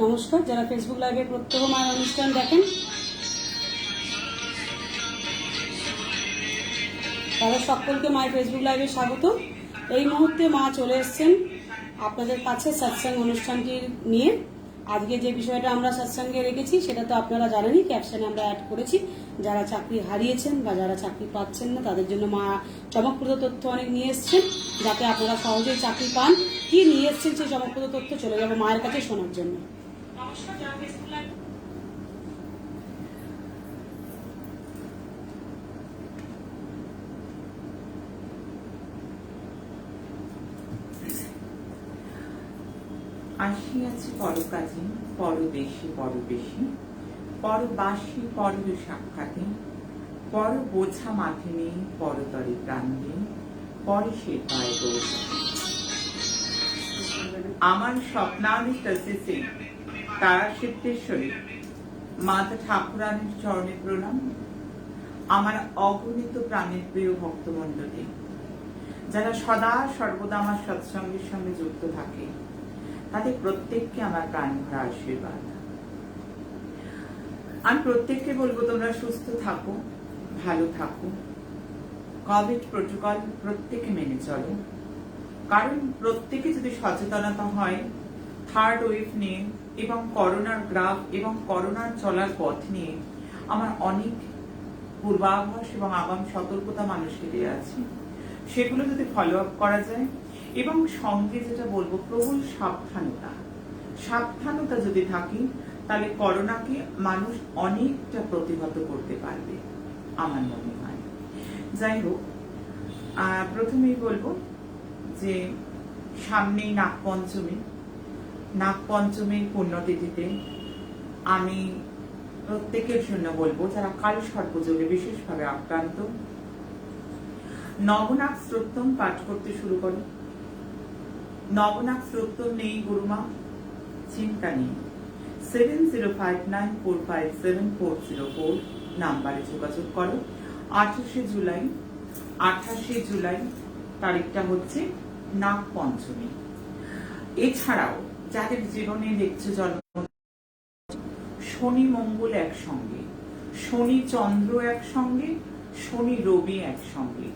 নমস্কার, যারা ফেসবুক লাইভে প্রত্যহ মায়ের অনুষ্ঠান দেখেন তাদের সকলকে মায়ের ফেসবুক লাইভে স্বাগত। এই মুহূর্তে মা চলে এসেছেন আপনাদের কাছে সৎসঙ্গ অনুষ্ঠানটি নিয়ে। আজকে যে বিষয়টা আমরা সৎসঙ্গে রেখেছি সেটা তো আপনারা জানেনই, ক্যাপশনে আমরা অ্যাড করেছি। যারা চাকরি হারিয়েছেন বা যারা চাকরি পাচ্ছেন না তাদের জন্য মা চমকপ্রদ তথ্য অনেক নিয়ে এসছেন, যাতে আপনারা সহজেই চাকরি পান। কি নিয়ে এসছেন সেই চমকপ্রদ তথ্য চলে যাবো মায়ের কাছে শোনার জন্য। নমস্কার, যারা ফেসবুক লাইভ আসিয়াছি পরকাজে পরদেশে পরবেশী, পরবাসী পর সাক্ষাতে, পর বোঝা মাথে নেই পরতরে প্রাণ নেই, পরে সে পায় দোষ। আমার স্বপ্নাদিষ্টে তারা সিদ্ধেশ্বরী মাতা ঠাকুরানীর চরণে প্রণাম। আমার অগণিত প্রাণের প্রিয় ভক্তমণ্ডলী, যারা সদা সর্বদা আমার সৎসঙ্গের সঙ্গে যুক্ত থাকে, তাদের প্রত্যেককে আমার প্রাণ ভরা আশীর্বাদ। আমি প্রত্যেককে বলবো তোমরা সুস্থ থাকো, ভালো থাকো, কোভিড প্রোটোকল প্রত্যেকে মেনে চলো। কারণ প্রত্যেকে যদি সচেতনতা হয় থার্ড ওয়েভ নিয়ে এবং করোনার গ্রাফ এবং করোনার চলার পথ নিয়ে, আমার অনেক পূর্বাভাস এবং আগাম সতর্কতা মানুষকে দেওয়া আছে, সেগুলো যদি ফলো আপ করা যায় এবং সঙ্গে যেটা বলবো প্রবল সাবধানতা যদি থাকে, তাহলে করোনাকে মানুষ অনেকটা প্রতিহত করতে পারবে আমার মনে হয়। যাই হোক, প্রথমেই বলবো যে সামনেই নাগপঞ্চমীর পুণ্যতিথিতে আমি প্রত্যেকের জন্য বলবো যারা কাল সর্পযোগে বিশেষভাবে আক্রান্ত, নবনাগ স্তোত্রম পাঠ করতে শুরু করো। নবনাগ স্তোত্রম নেই গুরুমা, চিন্তা নেই। 7059457404 নাম্বারে যোগাযোগ করো। 28শে জুলাই তারিখটা হচ্ছে নাগপঞ্চমী। এছাড়াও যাদের জীবনে দেখছে জন্ম শনি মঙ্গল একসঙ্গে, শনি চন্দ্র একসঙ্গে, শনি রবি একসঙ্গে,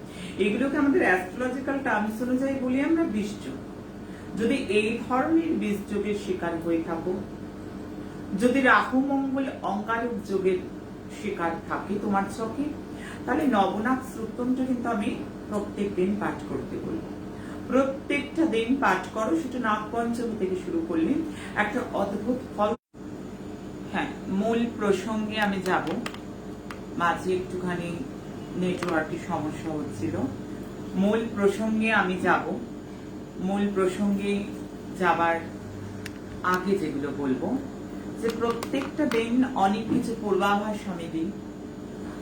এগুলোকে আমাদের অ্যাস্ট্রোলজিক্যাল টার্মস অনুযায়ী বলি আমরা বিষযোগ। যদি এই ধরনের বিষযোগের শিকার হয়ে থাকো, যদি রাহু মঙ্গল অঙ্গারক যোগের শিকার থাকে তোমার চোখে, তাহলে নবনাগ স্তোত্রমটা কিন্তু আমি প্রত্যেক দিন পাঠ করতে বলবো। প্রত্যেকটা দিন পাঠ করো, সেটা নাগপঞ্চমী থেকে শুরু করলে একটা অদ্ভুত ফল। হ্যাঁ, মূল প্রসঙ্গে আমি যাব। মাঝে একটুখানি নেটওয়ার্কের সমস্যা হচ্ছিল। মূল প্রসঙ্গে আমি যাব। মূল প্রসঙ্গে যাবার আগে যেগুলো বলবো, যে প্রত্যেকটা দিন অনেক কিছু পূর্বাভাস আমি দিই।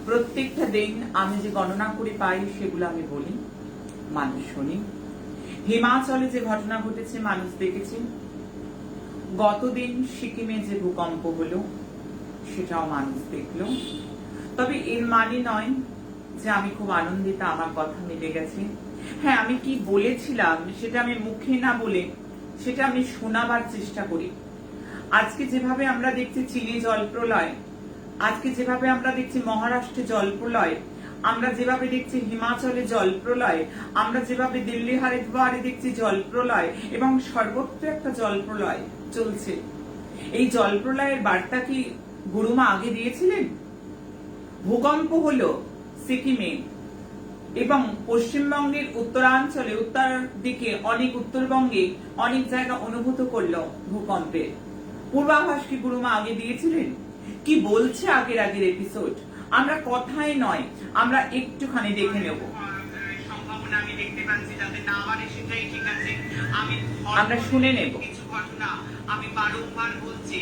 প্রত্যেকটা দিন আমি যে গণনা করে পাই সেগুলো আমি বলি, মানুষ শুনি। হিমাচলে যে ঘটনা ঘটেছে মানুষ দেখেছে। গতদিন সিকিমে যে ভূকম্প হলো সেটাও মানুষ দেখলো। তবে এর মানে নয় যে আমি খুব আনন্দিত, আমার কথা মিলে গেছে। হ্যাঁ, আমি কি বলেছিলাম সেটা আমি মুখে না বলে সেটা আমি শোনাবার চেষ্টা করি। আজকে যেভাবে আমরা দেখছি চীনে জলপ্রলয়, আজকে যেভাবে আমরা দেখছি মহারাষ্ট্রে জলপ্রলয়, আমরা যেভাবে দেখছি হিমাচলে জলপ্রলয়, আমরা যেভাবে দিল্লি হরিদ্বারে দেখছি জলপ্রলয়, এবং সর্বত্র একটা জলপ্রলয় চলছে। এই জলপ্রলয়ের বার্তা কি গুরুমা আগে দিয়েছিলেন? ভূকম্প হলো সিকিমে এবং পশ্চিমবঙ্গের উত্তরাঞ্চলে, উত্তর দিকে অনেক, উত্তরবঙ্গে অনেক জায়গা অনুভূত করলো ভূকম্পের পূর্বাভাস কি গুরুমা আগে দিয়েছিলেন? কি বলছে আগের এপিসোড? আমরা কথায় নয়, আমরা একটুখানি দেখে নেব। সম্ভাবনা আমি দেখতে পাচ্ছি, যাতে না পারে সেটাই ঠিক আছে। আমরা শুনে নেব কিছু ঘটনা। আমি বারংবার বলছি,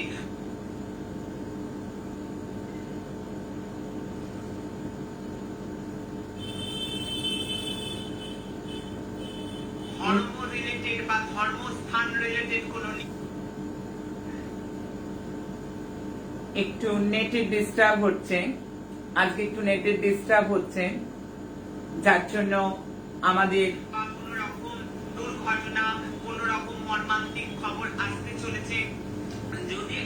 ধর্ম রিলেটেড বা ধর্মস্থান রিলেটেড কোন, একটু নেটের ডিস্টার্ব হচ্ছে। আজকে একটু নেটের ডিস্টার্ব হচ্ছে, যার জন্য আমাদের কোন রকম দুর্ঘটনা, কোন রকম মর্মান্তিক খবর আসতে চলেছে। যদি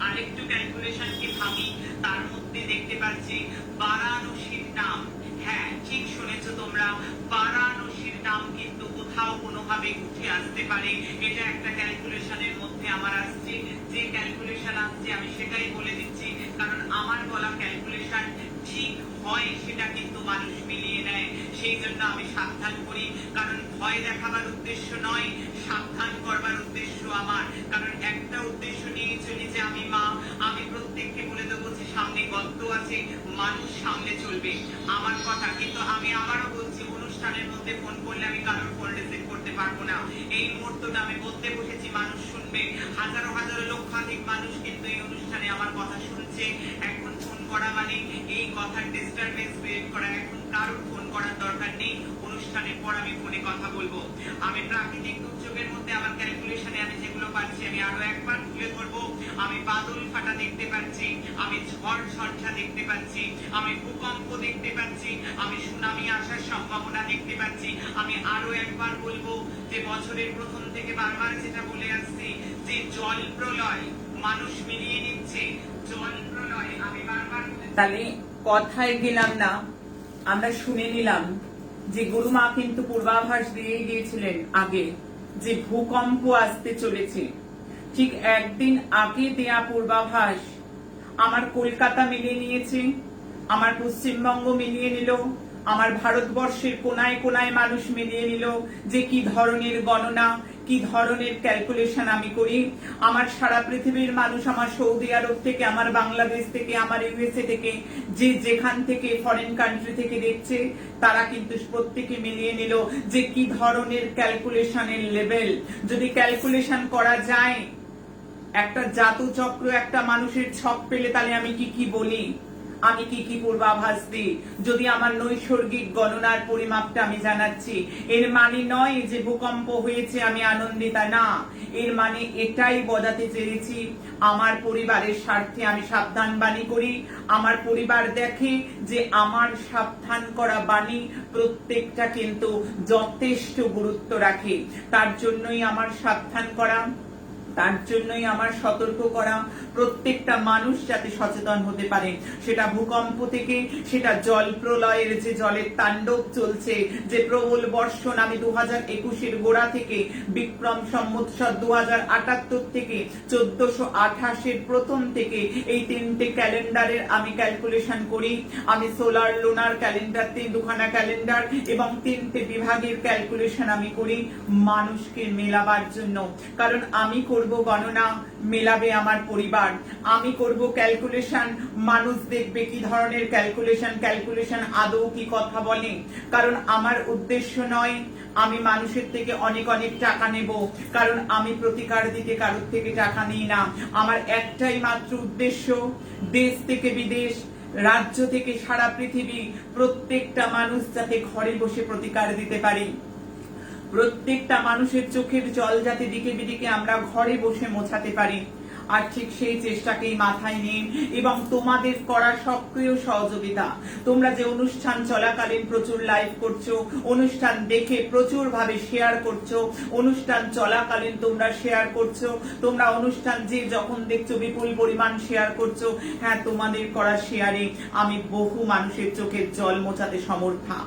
আরেকটু ক্যালকুলেশনকে ভাবি, তার মধ্যে দেখতে পাচ্ছি বারাণসীর নাম। হ্যাঁ, ঠিক শুনেছো তোমরা, বারাণসীর নাম কিন্তু কোথাও কোনোভাবে উঠে আসতে পারে। এটা একটা ক্যালকুলেশনের মধ্যে আমার আসছে। যে ক্যালকুলেশন আসছে আমি সেটাই বলে দিচ্ছি, কারণ আমার বলা ক্যালকুলেশন ঠিক হয় সেটা কিন্তু মানুষ মিলিয়ে নেয়। সেই জন্য আমি সাবধান করি, কারণ ভয় দেখাবার উদ্দেশ্য নয়, সাবধান করবার উদ্দেশ্য আমার। কারণ একটা উদ্দেশ্য নিয়ে চলি যে আমি মা, আমি প্রত্যেককে বলে দেবো যে সামনে গর্ত আছে, মানুষ সামনে চলবে, আমার কথা। কিন্তু আমি আবারও বলছি, অনুষ্ঠানের মধ্যে ফোন করলে আমি কারোর ফোন রিসিভ করতে পারবো না। এই মুহূর্তটা আমি বলতে বসেছি, মানুষ শুনবে, হাজারো হাজারো লক্ষাধিক মানুষ কিন্তু এই অনুষ্ঠানে আমার কথা শুনছে। এখন ফোন করা মানে এই কথার ডিস্টারবেন্স ক্রিয়েট করা। এখন কারোর ফোন করার দরকার নেই, অনুষ্ঠানের পর আমি ফোনে কথা বলবো। আমি প্রাকৃতিক দুর্যোগের মধ্যে আমার ক্যালকুলেশনে আমি যেগুলো পাচ্ছি আমি আরো একবার তুলে ধরবো। আমি বাদল ফাটা দেখতে পাচ্ছি, আমি ঝড় ঝঞ্ঝা দেখতে পাচ্ছি, আমি ভূকম্প দেখতে পাচ্ছি, আমি সুনামি আসার সম্ভাবনা দেখতে পাচ্ছি। আমি আরো একবার বলবো যে বছরের প্রথম থেকে বারবার যেটা বলে আসছি যে জল প্রলয় মানুষ মিলিয়ে নিচ্ছে, জল প্রলয় আমি বারবার। তাহলে কথায় গেলাম না, আমরা শুনে নিলাম যে গুরুমা কিন্তু পূর্বাভাস দিয়ে গিয়েছিলেন আগে যে ভূকম্প আসতে চলেছে। ঠিক একদিন আগে দেয়া পূর্বাভাস আমার কলকাতা মিলিয়ে নিয়েছে, আমার পশ্চিমবঙ্গ মিলিয়ে নিল, আমার ভারতবর্ষের কোনায় কোনায় মানুষ মিলিয়ে নিল যে কি ধরনের গণনা, কি ধরনের ক্যালকুলেশন আমি করি। আমার সারা পৃথিবীর মানুষ, আমার সৌদি আরব থেকে, আমার বাংলাদেশ থেকে, আমার ইউএসএ থেকে, যে যেখান থেকে ফরেন কান্ট্রি থেকে দেখছে, তারা কিন্তু প্রত্যেকে মিলিয়ে নিল যে কি ধরনের ক্যালকুলেশনের লেভেল। যদি ক্যালকুলেশন করা যায়, একটা জাতচক্র, একটা মানুষের ছক পেলে, তাহলে আমি কি কি বলি, আমি কি কি পূর্বাভাস দিই, যদি আমার নৈসর্গিক গণনার পরিমাপটা আমি জানাচ্ছি, এর মানে নয় যে ভূকম্প হয়েছে আমি আনন্দিতা, না। এর মানে এটাই বোঝাতে চেয়েছি আমার পরিবারের স্বার্থে আমি সাবধান বাণী করি। আমার পরিবার দেখে যে আমার সাবধান করা বাণী প্রত্যেকটা কিন্তু যথেষ্ট গুরুত্ব রাখে। তার জন্যই আমার সাবধান করা, তার জন্যই আমার সতর্ক করা, প্রত্যেকটা মানুষ যাতে সচেতন হতে পারে। সেটা ভূকম্প থেকে, সেটা জল প্রলয়ের যে জলের তাণ্ডব চলছে, যে প্রবল বর্ষণ আমি 2021-এর গোড়া থেকে, বিক্রম সম্বৎসর 2078 থেকে 1428-এর প্রথম থেকে এই তিনটে ক্যালেন্ডারের আমি ক্যালকুলেশন করি। আমি সোলার লুনার ক্যালেন্ডার, দুখানা ক্যালেন্ডার এবং তিনটে বিভাগের ক্যালকুলেশন আমি করি মানুষকে মেলাবার জন্য। কারণ আমি করব গণনা, মেলাবে আমার পরিবার। আমি করব ক্যালকুলেশন, মানুষ দেখবে কি ধরনের ক্যালকুলেশন আদৌ কি কথা বলে। কারণ আমার উদ্দেশ্য নয় আমি মানুষের থেকে অনেক অনেক টাকা নেব, কারণ আমি প্রতিকার দিতে কারোর থেকে টাকা নিই না। আমার একটাই মাত্র উদ্দেশ্য, দেশ থেকে বিদেশ, রাজ্য থেকে সারা পৃথিবী, প্রত্যেকটা মানুষ যাতে ঘরে বসে প্রতিকার দিতে পারি। প্রত্যেকটা মানুষের চোখের জল যাতে দিকে বিদিকে আমরা ঘরে বসে মোছাতে পারি। আর ঠিক সেই চেষ্টাকেই মাথায় নিয়ে এবং তোমাদের করা সক্রিয় সহযোগিতা, তোমরা যে অনুষ্ঠান চলাকালীন প্রচুর লাইভ করছো, অনুষ্ঠান দেখে প্রচুর ভাবে শেয়ার করছো, অনুষ্ঠান চলাকালীন তোমরা শেয়ার করছো, তোমরা অনুষ্ঠান যে যখন দেখছো বিপুল পরিমাণ শেয়ার করছো। হ্যাঁ, তোমাদের করা শেয়ারে আমি বহু মানুষের চোখের জল মোছাতে সমর্থা,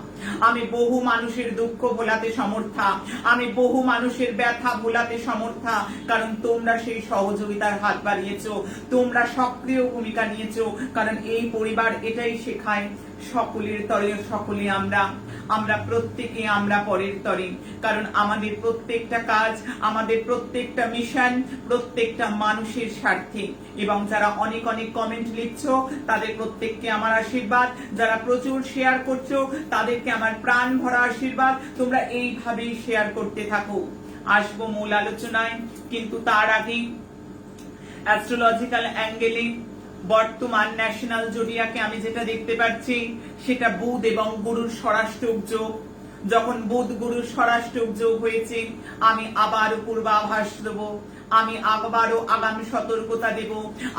আমি বহু মানুষের দুঃখ ভোলাতে সমর্থা, আমি বহু মানুষের ব্যথা ভোলাতে সমর্থা। কারণ তোমরা সেই সহযোগিতার হাত বাড়িয়েছো, তোমরা সক্রিয় ভূমিকা নিয়েছো। কারণ এই পরিবার এটাই শেখায়, সকলের তরে সকলে আমরা প্রত্যেকে আমরা পরের তরে। কারণ আমাদের প্রত্যেকটা কাজ, আমাদের প্রত্যেকটা মিশন প্রত্যেকটা মানুষের স্বার্থে। এবং যারা অনেক অনেক কমেন্ট লিখছো তাদের প্রত্যেককে আমার আশীর্বাদ, যারা প্রচুর শেয়ার করছো তাদেরকে আমার প্রাণ ভরা আশীর্বাদ। তোমরা এইভাবেই শেয়ার করতে থাকো। আসবো মূল আলোচনায়, কিন্তু তার আগে অ্যাস্ট্রোলজিক্যাল অ্যাঙ্গেলে বর্তমান ন্যাশনাল জোডিয়াকে আমি যেটা দেখতে পাচ্ছি সেটা বুধ এবং গুরুর স্বরাষ্ট্রক যোগ। যখন বুধ গুরুর স্বরাষ্ট্রক যোগ হয়েছে, আমি আবার পূর্বাভাস দেবো, আমি আবারও আগামী সতর্কতা দেব,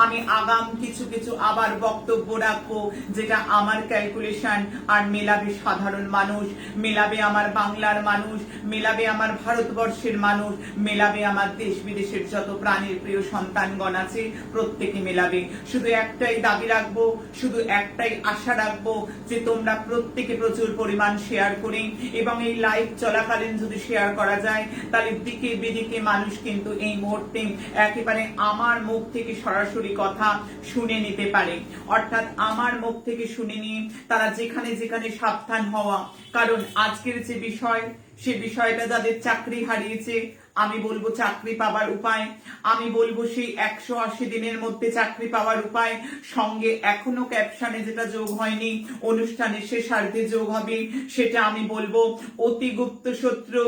আমি আগাম কিছু কিছু আবার বক্তব্য রাখবো, যেটা আমার ক্যালকুলেশন আর মেলাবে সাধারণ মানুষ, মেলাবে আমার বাংলার মানুষ, মেলাবে আমার ভারতবর্ষের মানুষ, মেলাবে আমার দেশ বিদেশের যত প্রাণীর প্রিয় সন্তানগণ আছে, প্রত্যেকে মেলাবে। শুধু একটাই দাবি রাখবো, শুধু একটাই আশা রাখবো, যে তোমরা প্রত্যেকে প্রচুর পরিমাণ শেয়ার করে, এবং এই লাইভ চলাকালীন যদি শেয়ার করা যায়, তাহলে দিকে বিদিকে মানুষ কিন্তু এই মুহূর্তে একেবারে আমার মুখ থেকে সরাসরি কথা শুনে নিতে পারে। অর্থাৎ আমার মুখ থেকে শুনে নিয়ে তারা যেখানে যেখানে সাবধান হওয়া, কারণ আজকের যে বিষয়, সে বিষয়টা যাদের চাকরি হারিয়েছে, আমি বলবো চাকরি পাওয়ার উপায়, আমি বলবো সেই 180 দিনের মধ্যে চাকরি পাওয়ার উপায়, সঙ্গে এখনো ক্যাপশনে যেটা যোগ হয়নি, অনুষ্ঠানের শেষার্ধে যোগ হবে, সেটা আমি বলবো অতি গুপ্ত শত্রু,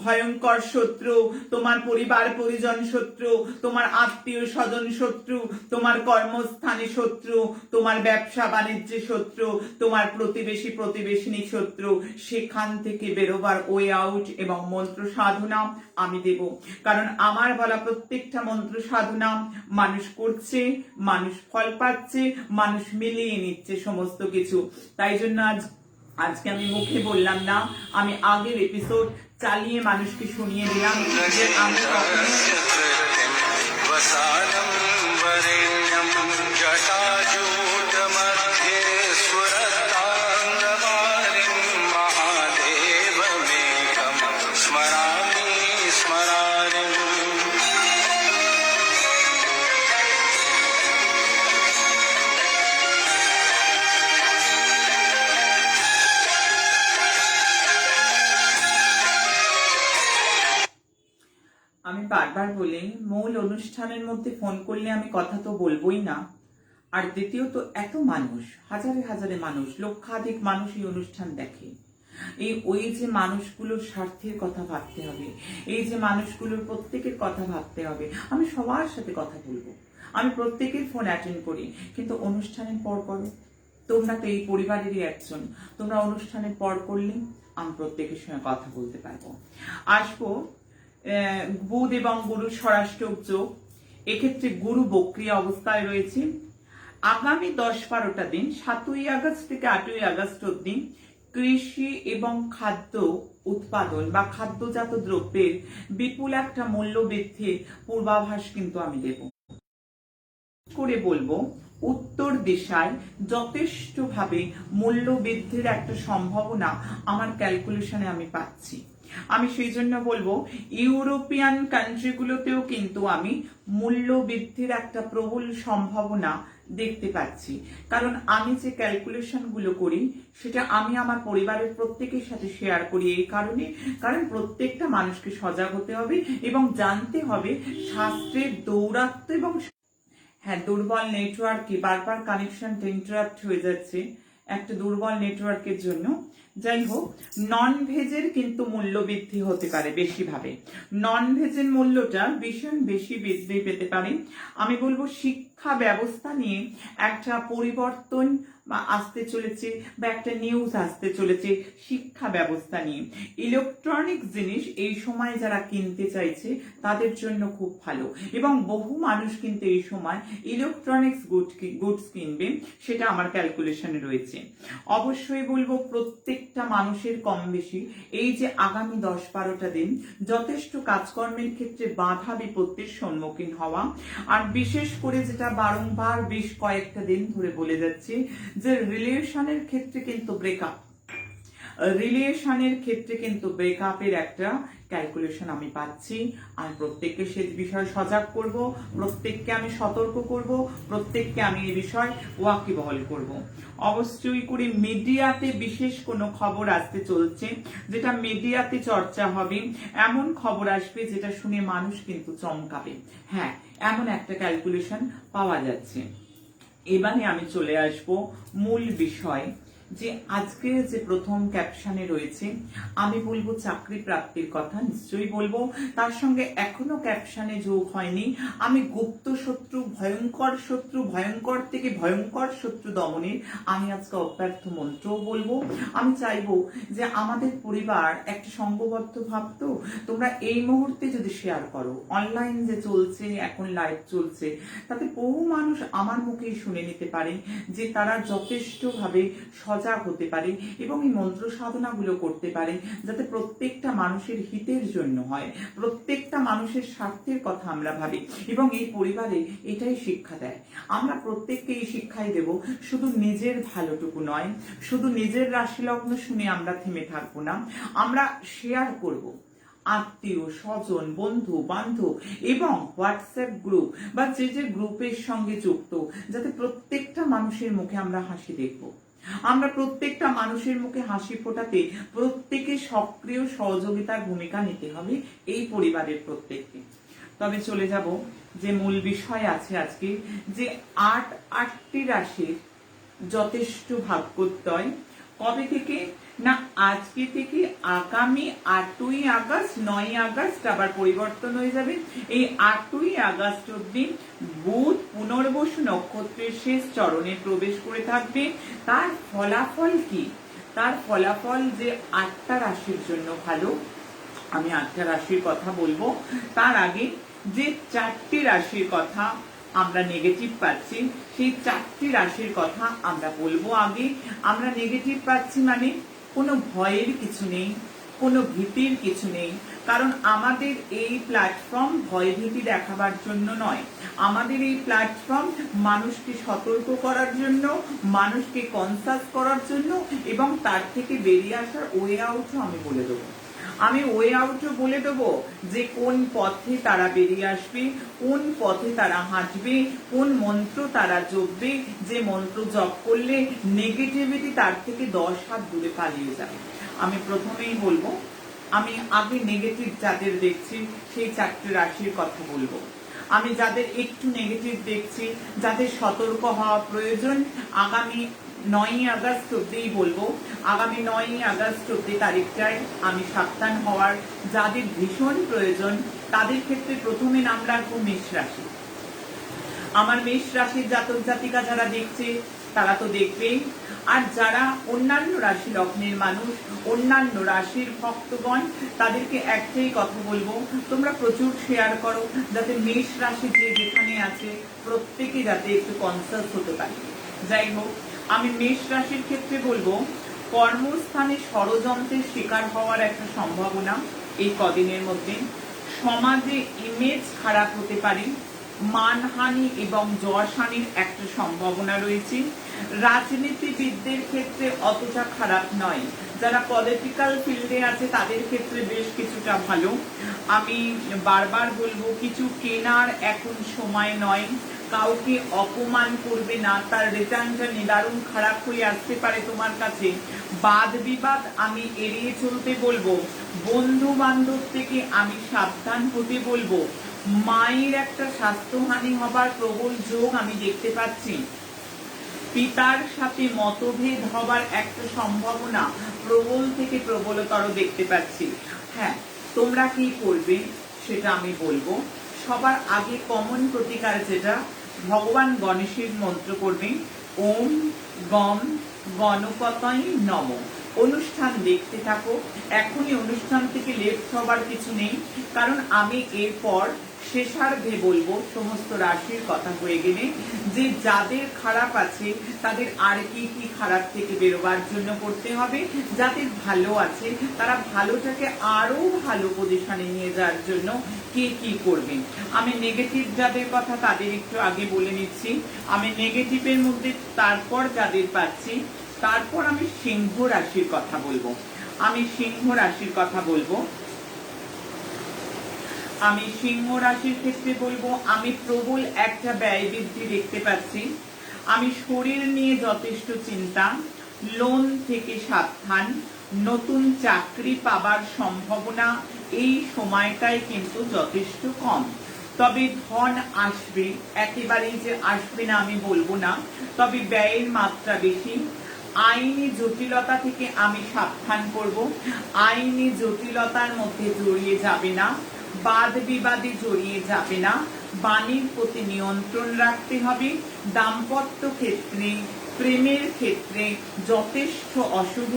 ভয়ঙ্কর শত্রু, তোমার পরিবার পরিজন শত্রু, তোমার আত্মীয় স্বজন শত্রু, তোমার কর্মস্থানে শত্রু, তোমার ব্যবসা বাণিজ্যে শত্রু, তোমার প্রতিবেশিনী শত্রু, সেখান থেকে বেরোবার ওয়ে আউট এবং মন্ত্র সাধনা আমি দেব। কারণ আমার বলা প্রত্যেকটা মন্ত্র সাধনা মানুষ করছে, মানুষ ফল পাচ্ছে, মানুষ মিলিয়ে নিচ্ছে সমস্ত কিছু। তাই জন্য আজকে আমি মুখে বললাম না, আমি আগের এপিসোড চালিয়ে মানুষকে শুনিয়ে দিলাম যে আমি বারবার বলি, মূল অনুষ্ঠানের মধ্যে ফোন করলে আমি কথা তো বলবোই না, আর দ্বিতীয়ত এত মানুষ, হাজারে হাজারে মানুষ, লক্ষাধিক মানুষ এই অনুষ্ঠান দেখে, ওই যে মানুষগুলোর স্বার্থের কথা ভাবতে হবে, এই যে মানুষগুলোর প্রত্যেকের কথা ভাবতে হবে। আমি সবার সাথে কথা বলবো, আমি প্রত্যেকের ফোন অ্যাটেন্ড করি, কিন্তু অনুষ্ঠানের পর করো, তোমরা তো এই পরিবারেরই একজন, তোমরা অনুষ্ঠানের পর করলে আমি প্রত্যেকের সঙ্গে কথা বলতে পারবো। আসবো বুধ এবং গুরু স্বরাষ্ট্র যোগ, এক্ষেত্রে গুরু বক্রিয় অবস্থায় রয়েছে। আগামী 10-12টা দিন, 7ই আগস্ট থেকে 8ই আগস্ট অব্দি কৃষি এবং খাদ্য উৎপাদন বা খাদ্যজাত দ্রব্যের বিপুল একটা মূল্য বৃদ্ধির পূর্বাভাস কিন্তু আমি দেব করে বলবো, উত্তর দিশায় যথেষ্টভাবে মূল্য বৃদ্ধির একটা সম্ভাবনা আমার ক্যালকুলেশনে আমি পাচ্ছি। আমি সেই জন্য বলবো ইউরোপিয়ান কান্ট্রিগুলোতেও কিন্তু আমি মূল্য বৃদ্ধির একটা প্রবল সম্ভাবনা দেখতে পাচ্ছি। কারণ আমি যে ক্যালকুলেশন গুলো করি সেটা আমি আমার পরিবারের প্রত্যেকের সাথে শেয়ার করি, এই কারণে কারণ প্রত্যেকটা মানুষকে সজাগ হতে হবে এবং জানতে হবে শাস্ত্রের দৌরাত্ম্য। এবং হ্যাঁ, দুর্বল নেটওয়ার্কে বারবার কানেকশনটা ইন্টারাপ্ট হয়ে যাচ্ছে, একটা দুর্বল নেটওয়ার্কের জন্য। যাই হোক, নন ভেজের কিন্তু মূল্য বৃদ্ধি হতে পারে বেশি ভাবে, নন ভেজের মূল্যটা ভীষণ বেশি বৃদ্ধি পেতে পারে। আমি বলবো শিক্ষা ব্যবস্থা নিয়ে একটা পরিবর্তন আসতে চলেছে বা একটা নিউজ আসতে চলেছে শিক্ষা ব্যবস্থা নিয়ে। ইলেকট্রনিক জিনিস এই সময় যারা কিনতে চাইছে তাদের জন্য খুব ভালো, এবং বহু মানুষ কিন্তু এই সময় ইলেকট্রনিক্স গুডস কিনবে, সেটা আমার ক্যালকুলেশনে রয়েছে। অবশ্যই বলবো প্রত্যেকটা মানুষের কম বেশি এই যে আগামী 10-12টা দিন যথেষ্ট কাজকর্মের ক্ষেত্রে বাধা বিপত্তির সম্মুখীন হওয়া, আর বিশেষ করে যেটা বারংবার বেশ কয়েকটা দিন ধরে বলে যাচ্ছি যে রিলেশনের ক্ষেত্রে কিন্তু ব্রেকআপের একটা ক্যালকুলেশন আমি পাচ্ছি। আমি প্রত্যেককে সে বিষয়ে সজাগ করব, প্রত্যেককে আমি সতর্ক করব, প্রত্যেককে আমি এই বিষয় ওয়াকিবহাল করব। অবশ্যই করে মিডিয়াতে বিশেষ কোনো খবর আসতে চলছে, যেটা মিডিয়াতে চর্চা হবে, এমন খবর আসবে যেটা শুনে মানুষ কিন্তু চমকাবে। হ্যাঁ, এমন একটা ক্যালকুলেশন পাওয়া যাচ্ছে। এবারে আমি চলে আসব মূল বিষয়, যে আজকের যে প্রথম ক্যাপশনে রয়েছে, আমি বলবো চাকরি প্রাপ্তির কথা, নিশ্চয়ই বলবো। তার সঙ্গে এখনো ক্যাপশনে যোগ হয়নি, আমি গুপ্ত শত্রু, ভয়ঙ্কর থেকে ভয়ঙ্কর শত্রু দমনের আমি আজকে অব্যর্থ মন্ত্রও বলবো। আমি চাইবো যে আমাদের পরিবার একটা সংঘবদ্ধ ভাব, তো তোমরা এই মুহূর্তে যদি শেয়ার করো, অনলাইন যে চলছে, এখন লাইভ চলছে, তাতে বহু মানুষ আমার মুখেই শুনে নিতে পারে যে তারা যথেষ্ট ভাবে সজাগ হতে পারে এবং এই মন্ত্র সাধনাগুলো করতে পারে, যাতে প্রত্যেকটা মানুষের হিতের জন্য হয়, প্রত্যেকটা মানুষের স্বার্থের কথা আমরা ভাবি। এবং এই পরিবারে এটাই শিক্ষা দেয়, আমরা প্রত্যেককে এই শিক্ষাই দেব, শুধু নিজের ভালোটুকু নয়, শুধু নিজের রাশি লগ্ন শুনে আমরা থেমে থাকবো না, আমরা শেয়ার করব আত্মীয় স্বজন, বন্ধু বান্ধব এবং হোয়াটসঅ্যাপ গ্রুপ বা যে যে গ্রুপের সঙ্গে যুক্ত, যাতে প্রত্যেকটা মানুষের মুখে আমরা হাসি দেখব। আমরা প্রত্যেকটা মানুষের মুখে হাসি ফোটাতে প্রত্যেকে সক্রিয় সহযোগিতার ভূমিকা নিতে হবে, এই পরিবারের প্রত্যেককে। তবে চলে যাব যে মূল বিষয় আছে আজকে, যে আটটি রাশির যথেষ্ট ভাগ্যোদয় কবে থেকে না, আজকে থেকে আগামী 8ই আগস্ট, 9ই আগস্ট আবার পরিবর্তন হয়ে যাবে। এই 8ই আগস্ট অব্দি বুধ পুনর্বসু নক্ষত্রের শেষ চরণে প্রবেশ করে থাকবে। তার ফলাফল কি? তার ফলাফল যে 8টা রাশির জন্য ভালো, আমি 8টা রাশির কথা বলবো। তার আগে যে 4টি রাশির কথা আমরা নেগেটিভ পাচ্ছি, সেই 4টি রাশির কথা আমরা বলবো। আগে আমরা নেগেটিভ পাচ্ছি মানে কোনো ভয়ের কিছু নেই, কোনো ভীতির কিছু নেই, কারণ আমাদের এই প্ল্যাটফর্ম ভয় ভীতি দেখাবার জন্য নয়, আমাদের এই প্ল্যাটফর্ম মানুষকে সতর্ক করার জন্য, মানুষকে কনসাস করার জন্য, এবং তার থেকে বেরিয়ে আসার ওয়ে আউটও আমি বলে দেবো। আমি ওয়ে আউটও বলে দেবো যে কোন পথে তারা বেরিয়ে আসবে, কোন পথে তারা হাঁটবে, কোন মন্ত্র তারা জপবে, যে মন্ত্র জপ করলে নেগেটিভিটি তার থেকে 10 হাত দূরে পালিয়ে যাবে। আমি প্রথমেই বলবো, আমি আগে নেগেটিভ যাদের দেখছি সেই 4টি রাশির কথা বলবো। আমি যাদের একটু নেগেটিভ দেখছি, যাদের সতর্ক হওয়া প্রয়োজন, আগামী 9ই আগস্ট অব্দিই বলবো। আগামী 9ই আগস্ট অব্দি তারিখটায় আমি সাবধান হওয়ার যাদের ভীষণ প্রয়োজন, তাদের ক্ষেত্রে প্রথমে নাম রাখবো মেষ রাশি। আমার মেষ রাশির জাতক জাতিকা যারা দেখছে তারা তো দেখবেই, আর যারা অন্যান্য রাশি লগ্নের মানুষ, অন্যান্য রাশির ভক্তগণ, তাদেরকে একটাই কথা বলবো, তোমরা প্রচুর শেয়ার করো, যাতে মেষ রাশি যে যেখানে আছে প্রত্যেকে যাতে একটু কনসাস হতে পারে। যাই হোক, আমি মেষ রাশির ক্ষেত্রে বলবো, কর্মস্থানে ষড়যন্ত্রের শিকার হওয়ার একটা সম্ভাবনা এই কদিনের মধ্যে, সমাজে ইমেজ খারাপ হতে পারে, মানহানি এবং যশহানির একটা সম্ভাবনা রয়েছে। রাজনীতিবিদদের ক্ষেত্রে অতটা খারাপ নয়, যারা পলিটিক্যাল ফিল্ডে আছে তাদের ক্ষেত্রে বেশ কিছুটা ভালো। আমি বারবার বলবো, কিছু কেনার এখন সময় নয়, কাউকে অপমান করবে না, তার রিটার্নটা নিদারুণ খারাপ হয়ে আসতে পারে তোমার কাছে। বাদ বিবাদ আমি এড়িয়ে চলতে বলবো, বন্ধু বান্ধব থেকে আমি সাবধান হতে বলবো। মায়ের একটা স্বাস্থ্যহানি হবার প্রবল যোগ আমি দেখতে পাচ্ছি। পিতার সাথে মতভেদ হবার একটা সম্ভাবনা প্রবল থেকে প্রবলতর দেখতে পাচ্ছি। হ্যাঁ, তোমরা কি করবে সেটা আমি বলবো। সবার আগে কমন প্রতিকার যেটা, ভগবান গণেশের মন্ত্র করবে, ওম গম গণপতয়ে নমঃ। অনুষ্ঠান দেখতে থাকো, এখনই অনুষ্ঠান থেকে লেফট হবার কিছু নেই, কারণ আমি এরপর শেষার্ধে বলবো সমস্ত রাশির কথা হয়ে গেলে, যে যাদের খারাপ আছে তাদের আর কি কি খারাপ থেকে বেরোবার জন্য করতে হবে, যাদের ভালো আছে তারা ভালোটাকে আরো ভালো পজিশনে নিয়ে যাওয়ার জন্য কে কি করবেন। আমি নেগেটিভ যাদের কথা তাদের একটু আগে বলে নিচ্ছি। আমি নেগেটিভের মধ্যে তারপর যাদের পাচ্ছি, তারপর আমি সিংহ রাশির কথা বলবো। আমি সিংহ রাশির কথা বলবো। আমি সিংহ রাশির ক্ষেত্রে বলবো, আমি প্রবল একটা ব্যয় বৃদ্ধি দেখতে পাচ্ছি। আমি শরীর নিয়ে যথেষ্ট চিন্তা, লোন থেকে সাবধান, নতুন চাকরি পাবার সম্ভাবনা এই সময়টায় কিন্তু যথেষ্ট কম। তবে ধন আসবে, একেবারেই যে আসবে না আমি বলবো না, তবে ব্যয়ের মাত্রা বেশি। আইনি জটিলতা থেকে আমি সাবধান করব, আইনি জটিলতার মধ্যে জড়িয়ে যাবে না, বাদ বিবাদে জড়িয়ে যাবে না, বাণীর প্রতি নিয়ন্ত্রণ রাখতে হবে। দাম্পত্য ক্ষেত্রে, প্রেমের ক্ষেত্রে যথেষ্ট অশুভ,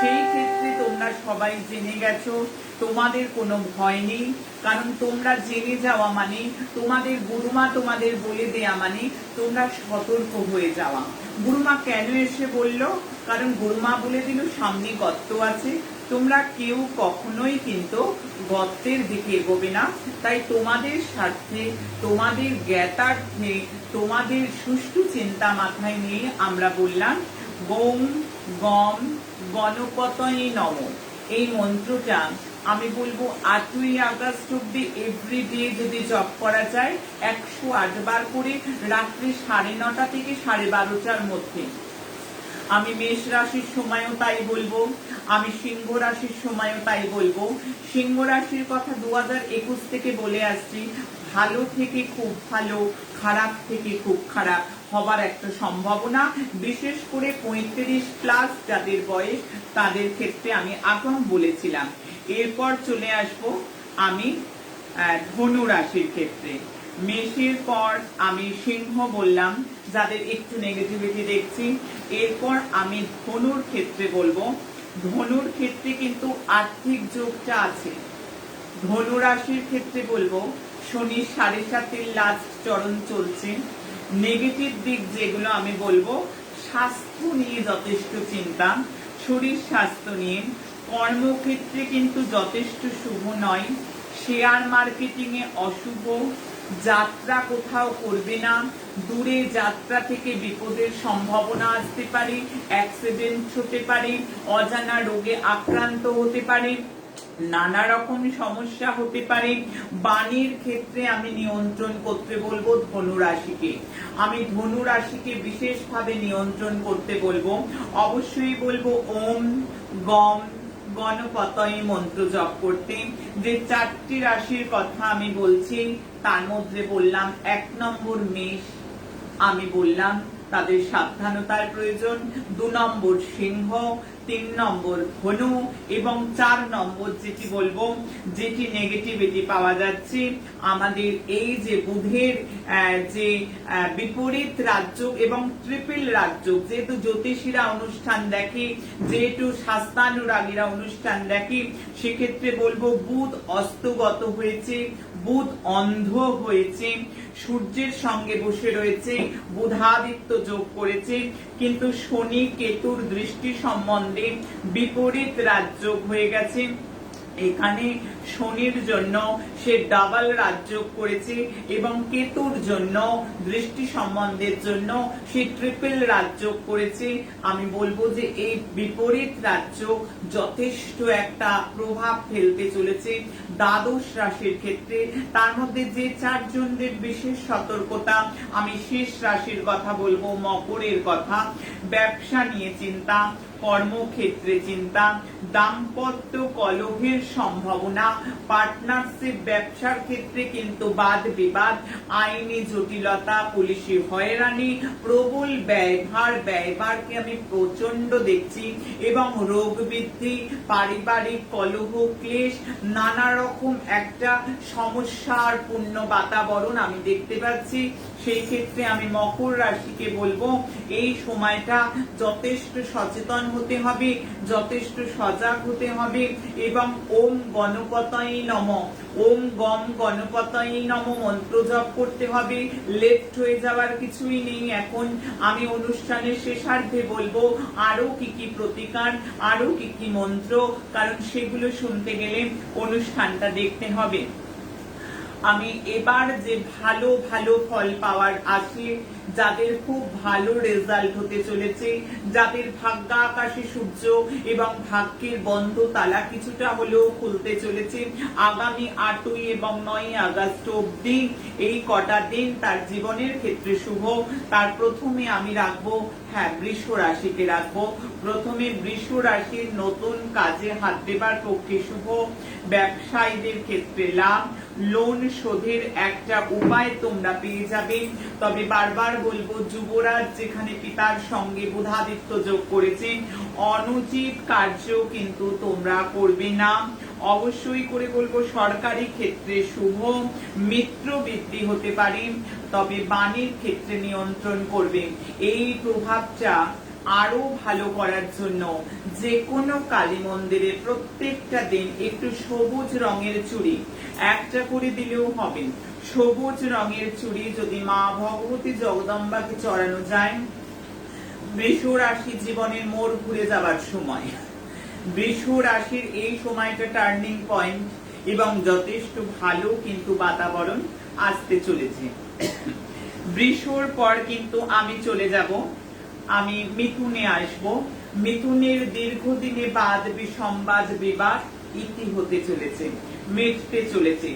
সেই ক্ষেত্রে তোমরা সবাই জেনে গেছো, তোমাদের কোনো ভয় নেই। কারণ তোমরা জেনে যাওয়া মানে, তোমাদের গুরুমা তোমাদের বলে দেয়া মানে তোমরা সতর্ক হয়ে যাওয়া। গুরুমা কেন এসে বলল? কারণ গুরুমা বলে দিল সামনে গর্ত আছে, তোমরা কেউ কখনোই কিন্তু গর্তের দিকে এগোবে না। তাই তোমাদের স্বার্থে, তোমাদের জ্ঞাতার্থে, তোমাদের সুষ্ঠু চিন্তা মাথায় নিয়ে আমরা বললাম গম গম গণপতয়ে নমঃ। এই মন্ত্রটা আমি বলবো 8ই আগস্ট অব্দি এভরিডে যদি জপ করা যায় 108 বার করে, রাত্রি 9:30 থেকে 12:30টার মধ্যে। আমি মেষ রাশির সময়ও তাই বলবো, আমি সিংহ রাশির সময়ও তাই বলবো। সিংহ রাশির কথা 2021 থেকে বলে আসছি, ভালো থেকে খুব ভালো, খারাপ থেকে খুব খারাপ হবার একটা সম্ভাবনা, বিশেষ করে 35+ যাদের বয়স তাদের ক্ষেত্রে আমি আগাম বলেছিলাম। এরপর চলে আসব আমি ধনু রাশির ক্ষেত্রে। মেষের পর আমি সিংহ বললাম, যাদের একটু নেগেটিভিটি দেখছি। এরপর আমি ধনুর ক্ষেত্রে বলবো, ধনুর ক্ষেত্রে কিন্তু আর্থিক যোগটা আছে। ধনু রাশির ক্ষেত্রে বলবো শনি 7.5 লাস্ট চরণ চলছে। নেগেটিভ দিক যেগুলো আমি বলবো, স্বাস্থ্য নিয়ে যথেষ্ট চিন্তা, শরীর স্বাস্থ্য নিয়ে। কর্মক্ষেত্রে কিন্তু যথেষ্ট শুভ নয়, শেয়ার মার্কেটিং এ অশুভ, যাত্রা কোথাও করবে না, দূরে যাত্রা থেকে বিপদের সম্ভাবনা আসতে পারে, অ্যাক্সিডেন্ট হতে পারে, অজানা রোগে আক্রান্ত হতে পারে, নানা রকম সমস্যা হতে পারে। বাণীর ক্ষেত্রে আমি নিয়ন্ত্রণ করতে বলবো ধনু রাশিকে, আমি ধনু রাশিকে বিশেষভাবে নিয়ন্ত্রণ করতে বলবো। অবশ্যই বলবো ওম গম গণপতয়ে মন্ত্র জপ করতে। যে 4টি রাশির কথা আমি বলছি তার মধ্যে বললাম 1 নম্বর মেষ, আমি বললাম তাদের সাবধানতার প্রয়োজন। 2 নম্বর সিংহ, 3 নম্বর ধনু এবং 4 নম্বর যেটি বলবো, যেটি নেগেটিভিটি পাওয়া যাচ্ছে, আমাদের এই যে বুধের যে বিপরীত রাজ্য এবং ট্রিপল রাজ্য, যেহেতু জ্যোতিষীরা অনুষ্ঠান দেখে, যেহেতু শাস্ত্রানুরাগীরা অনুষ্ঠান দেখে, সেক্ষেত্রে বলবো বুধ অস্তগত হয়েছে, বুধ অন্ধ হয়েছে, সূর্যের সঙ্গে বসে রয়েছে, বুধাদিত্য যোগ করেছে, কিন্তু শনি কেতুর দৃষ্টি সম্বন্ধে বিপরীত রাজযোগ হয়ে গেছে। এখানে শনির জন্য সে ডাবল রাজযোগ করেছে এবং কেতুর জন্য দৃষ্টি সম্বন্ধের জন্য সে ট্রিপল রাজযোগ করেছে। আমি বলবো যে এই বিপরীত রাজযোগ যথেষ্ট একটা প্রভাব ফেলতে চলেছে দ্বাদশ রাশির ক্ষেত্রে। তার মধ্যে যে 4 জনদের বিশেষ সতর্কতা, আমি শেষ রাশির কথা বলবো, মকরের কথা। ব্যবসা নিয়ে চিন্তা, কর্মক্ষেত্রে চিন্তা, দাম্পত্য কলহের সম্ভাবনা, পার্টনারশিপ, ব্যবসার ক্ষেত্রে কিন্তু বাদ বিবাদ, আইনি জটিলতা, পুলিশি হয়রানি, প্রবল ব্যয়ভারকে আমি প্রচন্ড দেখছি এবং রোগ বৃদ্ধি, পারিবারিক কলহ, ক্লেশ, নানা রকম একটা সমস্যার পূর্ণ বাতাবরণ আমি দেখতে পাচ্ছি। সেই ক্ষেত্রে আমি মকর রাশিকে বলবো এই সময়টা যথেষ্ট সচেতন হতে হবে, যথেষ্ট সজাগ হতে হবে এবং ওম গণপতয়ে নমঃ, ওম গম গণপতয়ে নমঃ মন্ত্র জপ করতে হবে। লেফট হয়ে যাওয়ার কিছুই নেই। এখন আমি অনুষ্ঠানের শেষার্ধে বলবো আরো কি কি প্রতিকার, আরো কি কি মন্ত্র, কারণ সেগুলো শুনতে গেলে অনুষ্ঠানটা দেখতে হবে। আমি এবার যে ভালো ভালো ফল পাওয়ার আছে, যাদের খুব ভালো রেজাল্ট হতে চলেছে, যাদের ভাগ্য আকাশে সূর্য এবং ভাগ্যের বন্ধ তালা কিছুটা হলেও খুলতে চলেছে আগামী 8ই এবং 9ই আগস্ট অব্দি, এই কটা দিন তার জীবনের ক্ষেত্রে শুভ। তার প্রথমে আমি রাখবো বৃষ রাশিকে রাখবো। প্রথমে বৃষ রাশির নতুন কাজে হাত দেবার পক্ষে শুভ, ব্যবসায়ীদের ক্ষেত্রে লাভ, লোন শোধের একটা উপায় তোমরা পেয়ে যাবে। তবে বারবার বলবো যুবরাজ যেখানে পিতার সঙ্গে বুধাদিত্য যোগ করেছে, অনুচিত কার্য কিন্তু তোমরা করবে না। অবশ্যই করে বলবো সরকারি ক্ষেত্রে শুভ, মিত্র বৃদ্ধি হতে পারে, তবে বাণীর ক্ষেত্রে নিয়ন্ত্রণ করবে। এই প্রভাবটা আরো ভালো করার জন্য যে কোনো কালী মন্দিরে প্রত্যেকটা দিন একটু সবুজ রঙের চুড়ি একটা করে দিলেও হবে। সবুজ রঙের চুড়ি যদি মা ভগবতী জগদম্বাকে চড়ানো যায়, বৃষ রাশি জীবনের মোড় ঘুরে যাবার সময়, বৃষ রাশির এই সময়টা টার্নিং পয়েন্ট এবং যথেষ্ট ভালো কিন্তু বাতাবরণ আসতে চলেছে। বৃষর পর কিন্তু আমি চলে যাব, আমি মিথুনে আসব। মিথুনের দীর্ঘদিনে বাদ বিসম্বাদ বিবাদ ইতি হতে চলেছে, মিটতে চলেছে।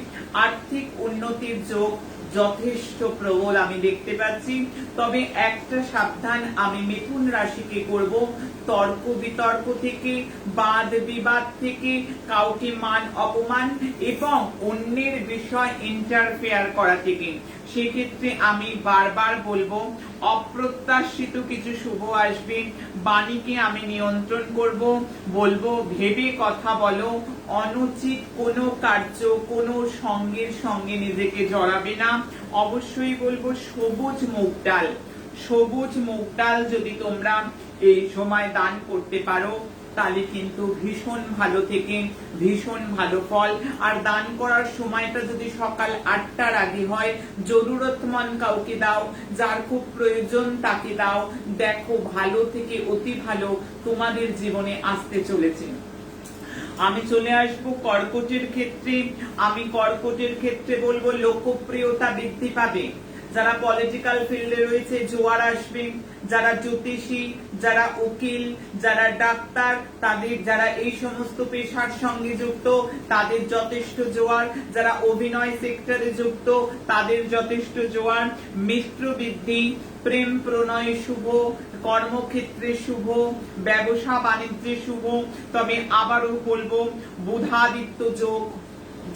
আর্থিক উন্নতির যোগ যথেষ্ট প্রবল আমি দেখতে পাচ্ছি। তবে একটা সাবধান আমি মিথুন রাশিকে করব, তর্ক বিতর্ক থেকে, বাদ বিবাদ থেকে, কাউকে মান অপমান এবং অন্যের বিষয় ইন্টারফেয়ার করা থেকে। সেক্ষেত্রে আমি বারবার বলবো অপ্রত্যাশিত কিছু শুভ আসবে, বাণীকে আমি নিয়ন্ত্রণ করব, বলবো ভেবে কথা বলো, অনুচিত কোনো কার্য কোনো সঙ্গের সঙ্গে নিজেকে জড়াবে না। অবশ্যই বলবো সবুজ মুগ ডাল, সবুজ মুগ ডাল যদি তোমরা এই সময় দান করতে পারো তাহলে কিন্তু ভীষণ ভালো থেকে ভীষণ ভালো ফল। আর দান করার সময়টা যদি সকাল 8টার আগে হয়, জরুরতমন্দ কাউকে দাও, যার খুব প্রয়োজন তাকে দাও। দেখো ভালো থেকে অতি ভালো তোমাদের জীবনে আসতে চলেছে। আমি চলে আসবো কর্কটের ক্ষেত্রে। আমি কর্কটের ক্ষেত্রে বলবো লোকপ্রিয়তা বৃদ্ধি পাবে। যারা পলিটিক্যাল ফিল্ডে রয়েছে জোয়ার আসবে, যারা জ্যোতিষী, যারা উকিল, যারা ডাক্তার, তাদের যারা এই সমস্ত পেশার সঙ্গে যুক্ত তাদের যথেষ্ট জোয়ার, যারা অভিনয় সেক্টরে যুক্ত তাদের যথেষ্ট জোয়ার। মিত্র বৃদ্ধি, প্রেম প্রণয় শুভ, কর্মক্ষেত্রে শুভ, ব্যবসা বাণিজ্যে শুভ। তবে আবারও বলবো বুধাদিত্য যোগ,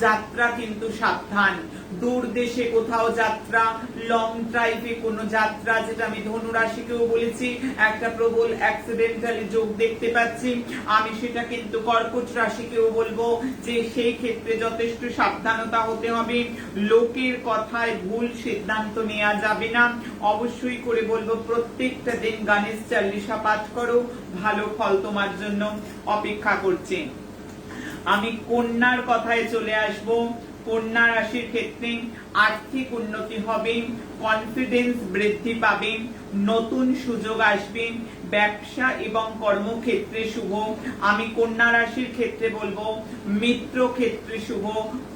যাত্রা কিন্তু সাবধান। দূর দেশে কোথাও যাত্রা, লং ড্রাইভে কোনো যাত্রা, যেটা আমি ধনু রাশিকেও বলেছি একটা প্রবল অ্যাক্সিডেন্টালি যোগ দেখতে পাচ্ছি, আমি সেটা কিন্তু কর্কট রাশিকেও বলবো যে সেই ক্ষেত্রে যথেষ্ট সাবধানতা হতে হবে। লোকের কথায় ভুল সিদ্ধান্ত নেওয়া যাবে না। অবশ্যই করে বলবো প্রত্যেকটা দিন গণেশ চালিসা পাঠ করো, ভালো ফল তোমার জন্য অপেক্ষা করছে। আমি কন্যার কথায় চলে আসব। কন্যা রাশির ক্ষেত্রে আর্থিক উন্নতি হবে, কনফিডেন্স বৃদ্ধি পাবে, নতুন সুযোগ আসবে, ব্যবসা এবং কর্মক্ষেত্রে শুভ। আমি কন্যা রাশির ক্ষেত্রে বলবো মিত্র ক্ষেত্রে শুভ।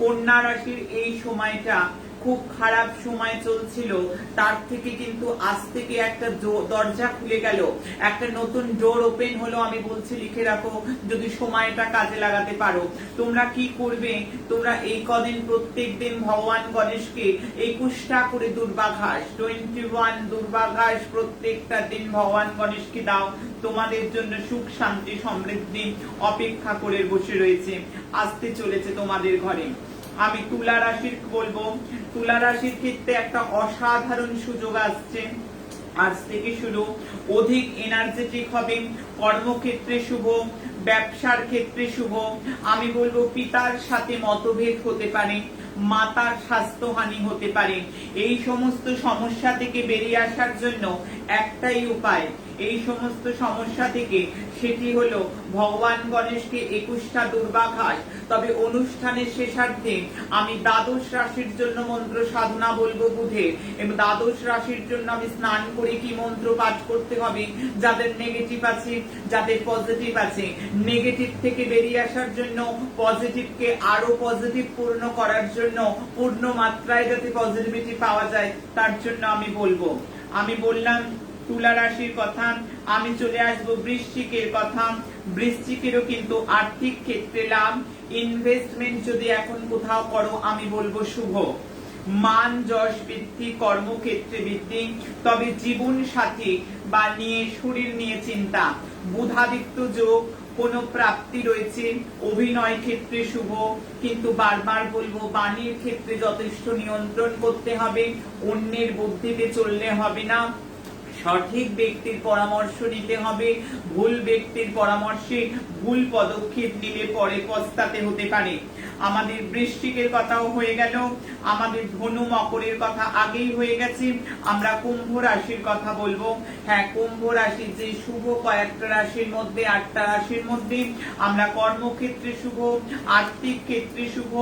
কন্যা রাশির এই সময়টা খুব খারাপ সময় চলছিল, তার থেকে কিন্তু আজ থেকে একটা দরজা খুলে গেল, একটা নতুন ডোর ওপেন হলো। আমি বলছি লিখে রাখো যদি সময়টা কাজে লাগাতে পারো। তোমরা কি করবে, তোমরা এই কদিন প্রত্যেক দিন ভগবান গণেশকে 21টা করে দুর্বাঘাস, 21 দুর্বাঘাস প্রত্যেকটা দিন ভগবান গণেশকে দাও। তোমাদের জন্য সুখ শান্তি সমৃদ্ধি অপেক্ষা করে বসে রয়েছে, আসতে চলেছে তোমাদের ঘরে। আমি তুলা রাশির বলবো, তুলা রাশির ক্ষেত্রে একটা অসাধারণ সুযোগ আসছে, আজ থেকে শুরু। অধিক এনার্জেটিক হবে, কর্মক্ষেত্রে শুভ, ব্যবসার ক্ষেত্রে শুভ। আমি বলবো পিতার সাথে মতভেদ হতে পারে, মাতার স্বাস্থ্যহানি হতে পারে। এই সমস্ত সমস্যা থেকে বেরিয়ে আসার জন্য একটাই উপায়, এই সমস্ত সমস্যা থেকে, সেটি হলো ভগবান গণেশকে 21টা দুর্বাঘাস। তবে অনুষ্ঠানের শেষার্ধে আমি দ্বাদশ রাশির জন্য মন্ত্র সাধনা বলবো বুধে, এবং দ্বাদশ রাশির জন্য আমি স্নান করে কি মন্ত্র পাঠ করতে হবে, যাদের নেগেটিভ আছে, যাদের পজিটিভ আছে। নেগেটিভ থেকে বেরিয়ে আসার জন্য, পজিটিভকে আরো পজিটিভ পূর্ণ করার জন্য, পূর্ণ মাত্রায় যাতে পজিটিভিটি পাওয়া যায় তার জন্য আমি বলবো। আমি বললাম তুলা রাশির কথা। আমি চলে আসবো বৃশ্চিকের কথা। বৃশ্চিকেরও কিন্তু আর্থিক ক্ষেত্রে লাভ, ইনভেস্টমেন্ট যদি এখন কোথাও করো আমি বলবো শুভ। মান যশ বৃদ্ধি, কর্মক্ষেত্রে বৃদ্ধি। তবে জীবন সাথী বা নিয়ে শরীর নিয়ে চিন্তা, বুধাদিত্য যোগ, কোনো প্রাপ্তি রয়েছে, অভিনয় ক্ষেত্রে শুভ, কিন্তু বারবার বলবো বাণীর ক্ষেত্রে যথেষ্ট নিয়ন্ত্রণ করতে হবে, অন্যের বুদ্ধিতে চললে হবে না, সঠিক ব্যক্তির পরামর্শ নিতে হবে, ভুল ব্যক্তির পরামর্শে ভুল পদক্ষেপ নিলে পরে পস্তাতে হতে পারে। আমাদের বৃশ্চিকের কথাও হয়ে গেল, আমাদের ধনু মকরের কথা আগেই হয়ে গেছে, আমরা কুম্ভ রাশির কথা বলবো। হ্যাঁ, কুম্ভ রাশি যে শুভ কয়েকটা রাশির মধ্যে, 8টা রাশির মধ্যে আমরা কর্মক্ষেত্রে শুভ, আর্থিক ক্ষেত্রে শুভ,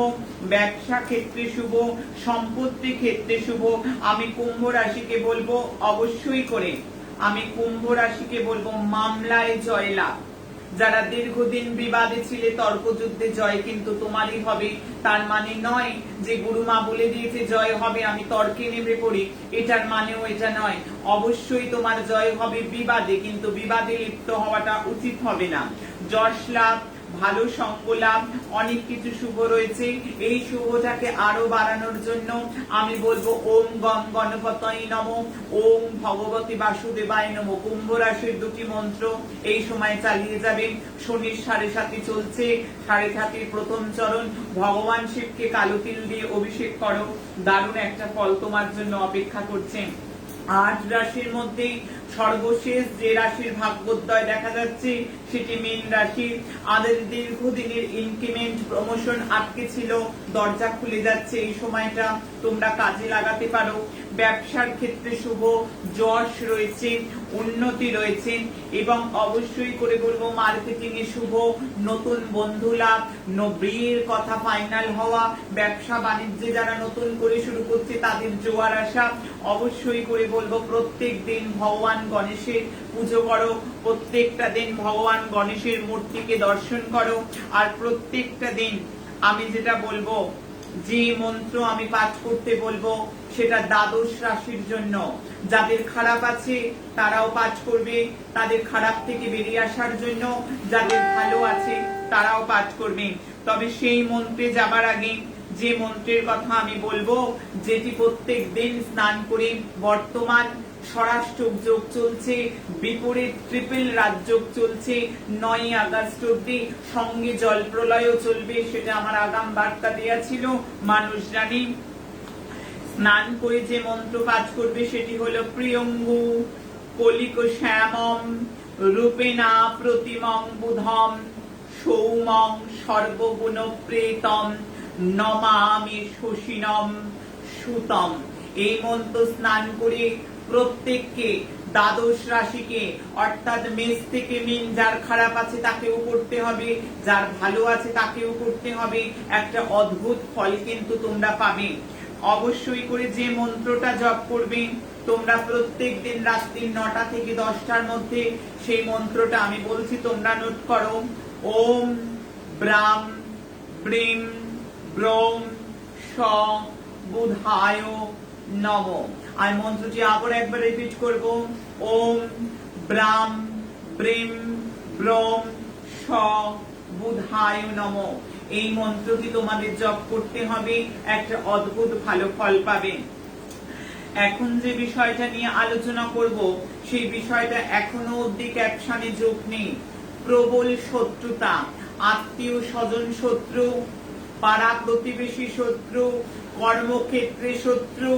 ব্যবসা ক্ষেত্রে শুভ, সম্পত্তি ক্ষেত্রে শুভ। আমি কুম্ভ রাশিকে বলবো অবশ্যই করে, আমি কুম্ভ রাশিকে বলবো মামলায় জয়লাভ। যারা দীর্ঘদিন বিবাদে ছিলে, তর্কযুদ্ধে জয় কিন্তু তোমারই হবে। তার মানে নয় যে গুরুমা বলে দিয়েছে জয় হবে আমি তর্কে নেমে পড়ি, এটার মানেও এটা নয়। অবশ্যই তোমার জয় হবে বিবাদে, কিন্তু বিবাদে লিপ্ত হওয়াটা উচিত হবে না। যশ লাভ, ভালো সঙ্গ লাভ, অনেক কিছু শুভ রয়েছে। এই শুভটাকে আরো বাড়ানোর জন্য আমি বলবো ওম গম গণপতয়ে নমঃ, ওম ভগবতী বাসুদেবায় নমঃ। কুম্ভ রাশির দুটি মন্ত্র এই সময় চালিয়ে যাবেন। শনির 7.5 চলছে, 7.5 প্রথম চরণ। ভগবান শিবকে কালো তিল দিয়ে অভিষেক করো, দারুণ একটা ফল তোমার জন্য অপেক্ষা করছে। 8 রাশির মধ্যে সর্বশেষ যে রাশির ভাগ্যোদয় দেখা যাচ্ছে সেটি মীন রাশি। আমাদের দীর্ঘদিনের ইনক্রিমেন্ট, প্রমোশন আটকে ছিল, দরজা খুলে যাচ্ছে। এই সময়টা তোমরা কাজে লাগাতে পারো। ব্যবসার ক্ষেত্রে শুভ, যশ রয়েছে, উন্নতি রয়েছে, এবং অবশ্যই করে বলবো মার্কেটিং এ শুভ, নতুন বন্ধু লাভ, বিয়ের কথা ফাইনাল হওয়া, ব্যবসা বাণিজ্যে যারা নতুন করে শুরু করছে তাদের জোয়ার আসা। অবশ্যই করে বলবো প্রত্যেক দিন ভগবান গণেশের পুজো করো, প্রত্যেকটা দিন ভগবান গণেশের মূর্তিকে দর্শন করো। আর প্রত্যেকটা দিন আমি যেটা বলবো, যে মন্ত্র আমি পাঠ করতে বলবো সেটা দ্বাদশ রাশির জন্য। যাদের খারাপ আছে তারাও পাঠ করবে, তাদের খারাপ থেকে বেরিয়ে আসার জন্য। যাদের ভালো আছে তারাও পাঠ করবে। তবে সেই মন্ত্রে যাবার আগে যে মন্ত্রের কথা আমি বলবো, যেটি প্রত্যেক দিন স্নান করে, বর্তমান স্বরাষ্ট্র যোগ চলছে, বিপরীত ট্রিপল রাজযোগ চলছে 9 আগস্ট অব্দি, সঙ্গে জল প্রলয়ও চলবে, সেটা আমার আগাম বার্তা দেয়া ছিল, মানুষ জানি। স্নান করে যে মন্ত্র পাঠ করবে সেটি হলো প্রিয়ঙ্গু কলিক শ্যামম রূপেনা প্রতিমং বুধম সৌমং সর্বগুণ প্রেতম নমামি শশিনম সুতম। এই মন্ত্র স্নান করে প্রত্যেককে, দ্বাদশ রাশিকে, অর্থাৎ মেষ থেকে মীন, যার খারাপ আছে তাকেও করতে হবে, যার ভালো আছে তাকেও করতে হবে। একটা অদ্ভুত ফল কিন্তু তোমরা পাবে। অবশ্যই করে যে মন্ত্রটা জপ করবে তোমরা প্রত্যেক দিন রাত্রি 9টা থেকে 10টার মধ্যে, সেই মন্ত্রটা আমি বলছি তোমরা নোট করো। ওম ব্রাম ব্রিম ব্রোম স বুধায় নমঃ। আর মন্ত্রটি আবার একবার রিপিট করব। ওম ব্রাম ব্রিম ব্রোম স বুধায় নমঃ। এই মন্ত্রটি তোমাদের জপ করতে হবে, একটা অদ্ভুত ভালো ফল পাবে। এখন যে বিষয়টা নিয়ে আলোচনা করব সেই বিষয়টা এখনো অবধি ক্যাপশনে যোগ নেই। প্রবল শত্রুতা, আত্মীয় স্বজন শত্রু, পাড়া প্রতিবেশী শত্রু, কর্মক্ষেত্রে শত্রু,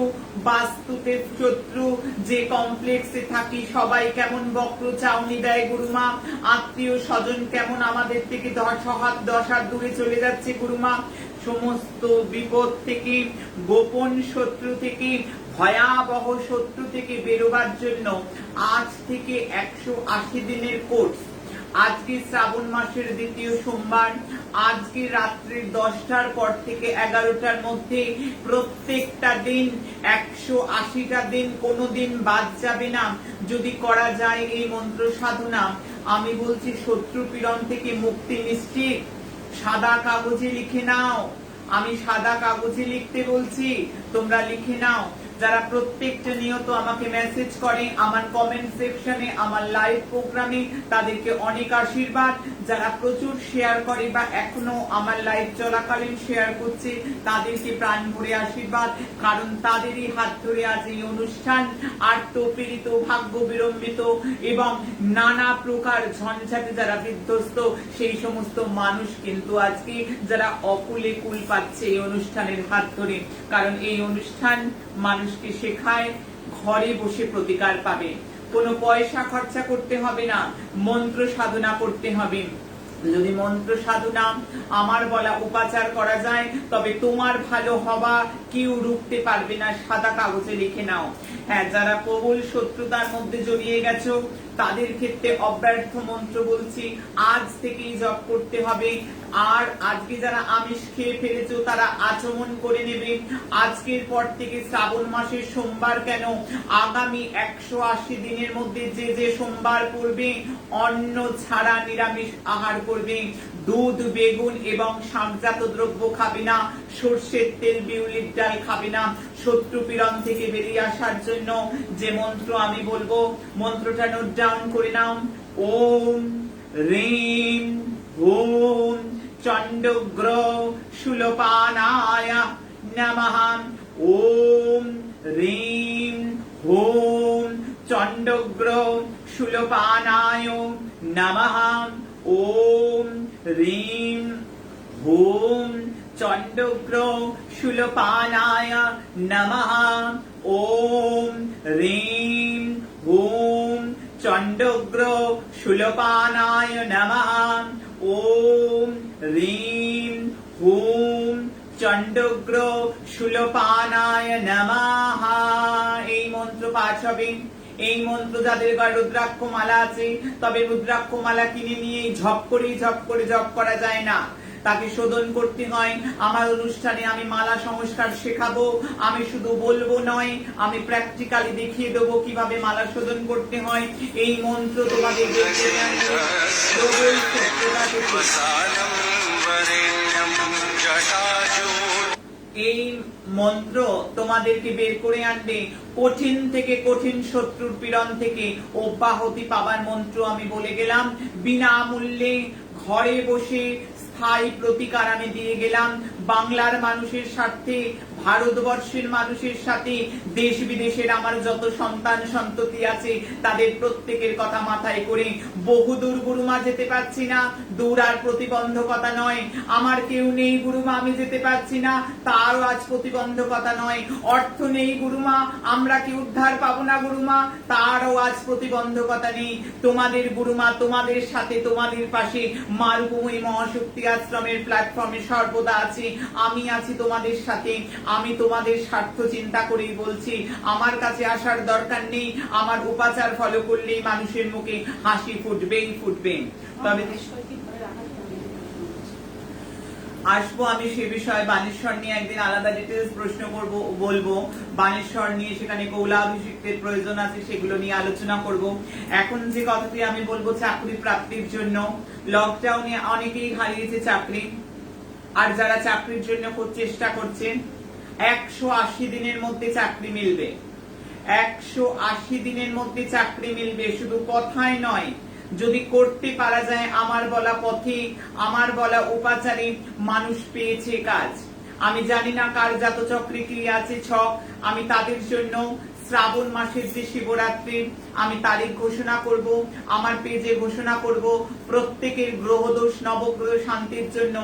বাস্তুতে শত্রু, যে কমপ্লেক্সে থাকি সবাই কেমন বক্র চাউনি দেয় গুরুমা, আত্মীয় স্বজন কেমন আমাদের থেকে 10 হাত দূরে চলে যাচ্ছে গুরুমা। সমস্ত বিপদ থেকে, গোপন শত্রু থেকে, ভয়াবহ শত্রু থেকে বেরোবার জন্য আজ থেকে 180 দিনের কোর্স। আজকে শ্রাবণ মাসের 2য় সোমবার, আজকে রাত্রি 10টার পর থেকে 11টার মধ্যে প্রত্যেকটা দিন 180টা দিন, কোনো দিন বাদ যাবে না। যদি করা যায় এই মন্ত্র সাধনা, আমি বলছি শত্রু পীড়ন থেকে মুক্তি নিশ্চিত। সাদা কাগজে লিখে নাও, আমি সাদা কাগজে লিখতে বলছি, তোমরা লিখে নাও। যারা প্রত্যেকটা নিয়ত আমাকে মেসেজ করে আমার কমেন্ট সেকশনে, আমার লাইভ প্রোগ্রামে, তাদেরকে অনেক আশীর্বাদ। যারা প্রচুর শেয়ার করে বা এখনো আমার লাইভ চলাকালীন শেয়ার করছে, তাদেরকে প্রাণ ভরে আশীর্বাদ, কারণ তাদেরই হাত ধরে আজ এই অনুষ্ঠান আত্মপীড়িত, ভাগ্য বিড়ম্বিত এবং নানা প্রকার ঝঞ্ঝাটে যারা বিধ্বস্ত, সেই সমস্ত মানুষ কিন্তু আজকে যারা অকুলে কুল পাচ্ছে এই অনুষ্ঠানের হাত ধরে। কারণ এই অনুষ্ঠান মানুষকে শেখায় ঘরে বসে প্রতিকার পাবে, কোনো পয়সা খরচা করতে হবে না, মন্ত্র সাধনা করতে হবে। যদি মন্ত্র সাধনা আমার বলা উপাচার করা যায়, তবে তোমার ভালো হওয়া কেউ রুখতে পারবে না, সাদা কাগজে লিখে নাও। হ্যাঁ, যারা প্রবল শত্রুতার মধ্যে জড়িয়ে গেছো, তাদের ক্ষেত্রে অব্যর্থ মন্ত্র বলছি, আজ থেকেই জপ করতে হবে। আর আজকে যারা আমিষ খেয়ে ফেলেছো, তারা আচমন করে নেবে। আজকের পর থেকে শ্রাবণ মাসের সোমবার কেন, আগামী 180 দিনের মধ্যে যে যে সোমবার পড়বে, অন্ন ছাড়া নিরামিষ আহার করবে। দুধ, বেগুন এবং শাকজাত দ্রব্য খাবে না, সর্ষের তেল, বিউলির ডাল খাবে না। শত্রু পীড়ন থেকে বেরিয়ে আসার জন্য যে মন্ত্র আমি বলবো, মন্ত্রটা নোট ডাউন করে নাও। ওম রিম ওম চণ্ডগ্র শূলপানায় নমঃ। ওম রিম ওম চণ্ডগ্র শূলপানায় নমঃ। ওম রিম ওম চণ্ডগ্র শূলপানায় নমঃ। ওম রিম ওম চণ্ডগ্র শূলপানায় নমঃ। ওম রিম ওম চণ্ডগ্র শূলপানায় নমঃ। এই মন্ত্র পাঠ হবে। এই মন্ত্র যাদের গলায় রুদ্রাক্ষ মালা আছে, তবে রুদ্রাক্ষ মালা কিনে নিয়ে ঝপ করে জপ করা যায় না, তাকে শোধন করতে হয়। আমার অনুষ্ঠানে আমি মালা সংস্কার শেখাবো, আমি শুধু বলবো নয়, আমি প্র্যাকটিক্যালি দেখিয়ে দেবো কিভাবে মালা শোধন করতে হয়। এই মন্ত্র তোমাদের এই মন্ত্র তোমাদেরকে বের করে আনবে কঠিন থেকে কঠিন শত্রুর পীড়ন থেকে অব্যাহতি পাবার মন্ত্র আমি বলে গেলাম। বিনামূল্যে ঘরে বসে স্থায়ী প্রতিকার আমি দিয়ে গেলাম। বাংলার মানুষের স্বার্থে, ভারতবর্ষের মানুষের সাথে, দেশ বিদেশের আমার যত সন্তান সন্ততি আছে, তাদের প্রত্যেকের কথা মাথায় করে বহুদূর গুরুমা যেতে পারছি না, দূর আর প্রতিবন্ধকতা নয়। আমার কেউ নেই গুরুমা, আমি যেতে পারছি না, তারও আজ প্রতিবন্ধকতা নয়। অর্থ নেই গুরুমা, আমরা কি উদ্ধার পাবো না গুরুমা, তারও আজ প্রতিবন্ধকতা নেই। তোমাদের গুরুমা তোমাদের সাথে, তোমাদের পাশে মালভূমি মহাশক্তি আশ্রমের প্ল্যাটফর্মে সর্বদা আছি। আমি আছি তোমাদের সাথে। আমি তোমাদের স্বার্থ চিন্তা করেই বলছি, আমার কাছে আসার দরকার নেই। আমার উপাচার ফলো করলেই মানুষের মুখে হাসি ফুটবেই ফুটবে। তবে আসবো আমি সে বিষয়ে, বানেশ্বর নিয়ে একদিন আলাদা ডিটেলস প্রশ্ন করব, বলবো বানেশ্বর নিয়ে, সেখানে কৌলাভিষেকের প্রয়োজন আছে, সেগুলো নিয়ে আলোচনা করব। এখন যে কথাটি আমি বলবো চাকরি প্রাপ্তির জন্য, লকডাউনে অনেকেই হারিয়েছে চাকরি, আর যারা চাকরির জন্য চেষ্টা করছেন, 180 দিনের মধ্যে চাকরি মিলবে। 180 দিনের মধ্যে চাকরি মিলবে, শুধু কথায় নয়, যদি করতে পারা যায় আমার বলা পথে, আমার বলা উপাচারে মানুষ পেয়েছে কাজ। আমি জানি না কার জাতচক্রে কি আছে ছক, আমি তাদের জন্য শ্রাবণ মাসের যে শিবরাত্রি, আমি তারিখ ঘোষণা করব, আমার পেজে ঘোষণা করব। প্রত্যেকের গ্রহদোষ নবগ্রহ শান্তির জন্য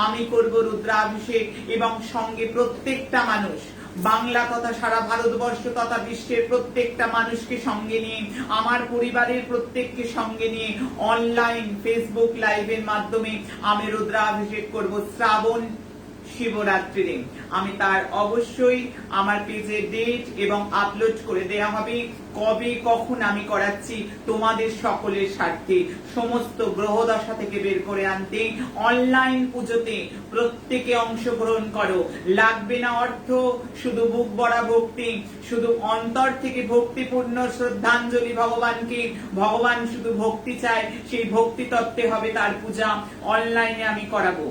আমি করব রুদ্রাভিষেক, এবং সঙ্গে প্রত্যেকটা মানুষ, বাংলা তথা সারা ভারতবর্ষ তথা বিশ্বের প্রত্যেকটা মানুষকে সঙ্গে নিয়ে, আমার পরিবারের প্রত্যেককে সঙ্গে নিয়ে অনলাইন ফেসবুক লাইভের মাধ্যমে আমি রুদ্রাভিষেক করব শ্রাবণ শিবরাত্রিতে। আমি তার অবশ্যই আমার পেজে ডেট এবং আপলোড করে দেয়া হবে, কবে কখন আমি করাচ্ছি, তোমাদের সকলের স্বার্থে। সমস্ত গ্রহদশা থেকে বের করে আনতে অনলাইন পুজোতে প্রত্যেকে অংশগ্রহণ করো। লাগবে না অর্থ, শুধু বুক ভরা ভক্তি, শুধু অন্তর থেকে ভক্তিপূর্ণ শ্রদ্ধাঞ্জলি ভগবানকে। ভগবান শুধু ভক্তি চায়, সেই ভক্তি তত্ত্বে হবে তার পূজা। অনলাইনে আমি করাবো।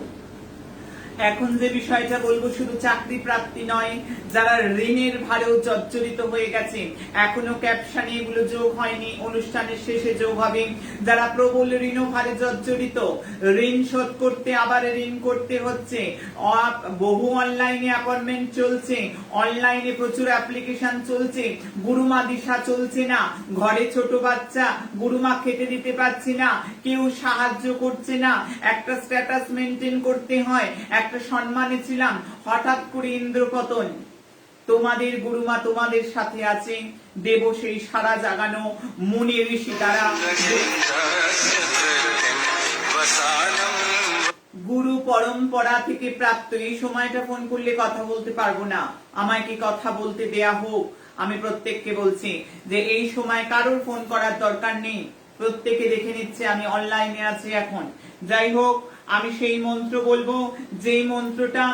এখন যে বিষয়টা বলবো শুধু চাকরি প্রাপ্তি নয়, যারা ঋণের ভারেও জর্জরিত হয়ে গেছে, এখনো ক্যাপশনে এগুলো যোগ হয়নি, অনুষ্ঠানের শেষে যোগ হবে। যারা প্রবল ঋণ ভারে জর্জরিত, ঋণ শোধ করতে আবার ঋণ করতে হচ্ছে, বহু অনলাইনে অ্যাপয়েন্টমেন্ট চলছে, অনলাইনে প্রচুর অ্যাপ্লিকেশন চলছে, গুরুমা দিশা চলছে না, ঘরে ছোট বাচ্চা, গুরুমা খেতে দিতে পারছে না, কেউ সাহায্য করছে না, একটা স্ট্যাটাস মেনটেন করতে হয়, একটা সম্মানে ছিলাম, হঠাৎ করে ইন্দ্রপতন। তোমাদের গুরুমা তোমাদের সাথে আছে, দেব সেই সারা জাগানো মুনি ঋষি দ্বারা। গুরু পরম্পরা থেকে প্রাপ্ত। এই সময়টা ফোন করলে কথা বলতে পারবো না, আমায় কি কথা বলতে দেয়া হোক। আমি প্রত্যেককে বলছি যে এই সময় কারোর ফোন করার দরকার নেই, প্রত্যেকে দেখে নিচ্ছে আমি অনলাইনে আছি এখন। যাই হোক, আমি সেই মন্ত্র বলবো যেই মন্ত্রটা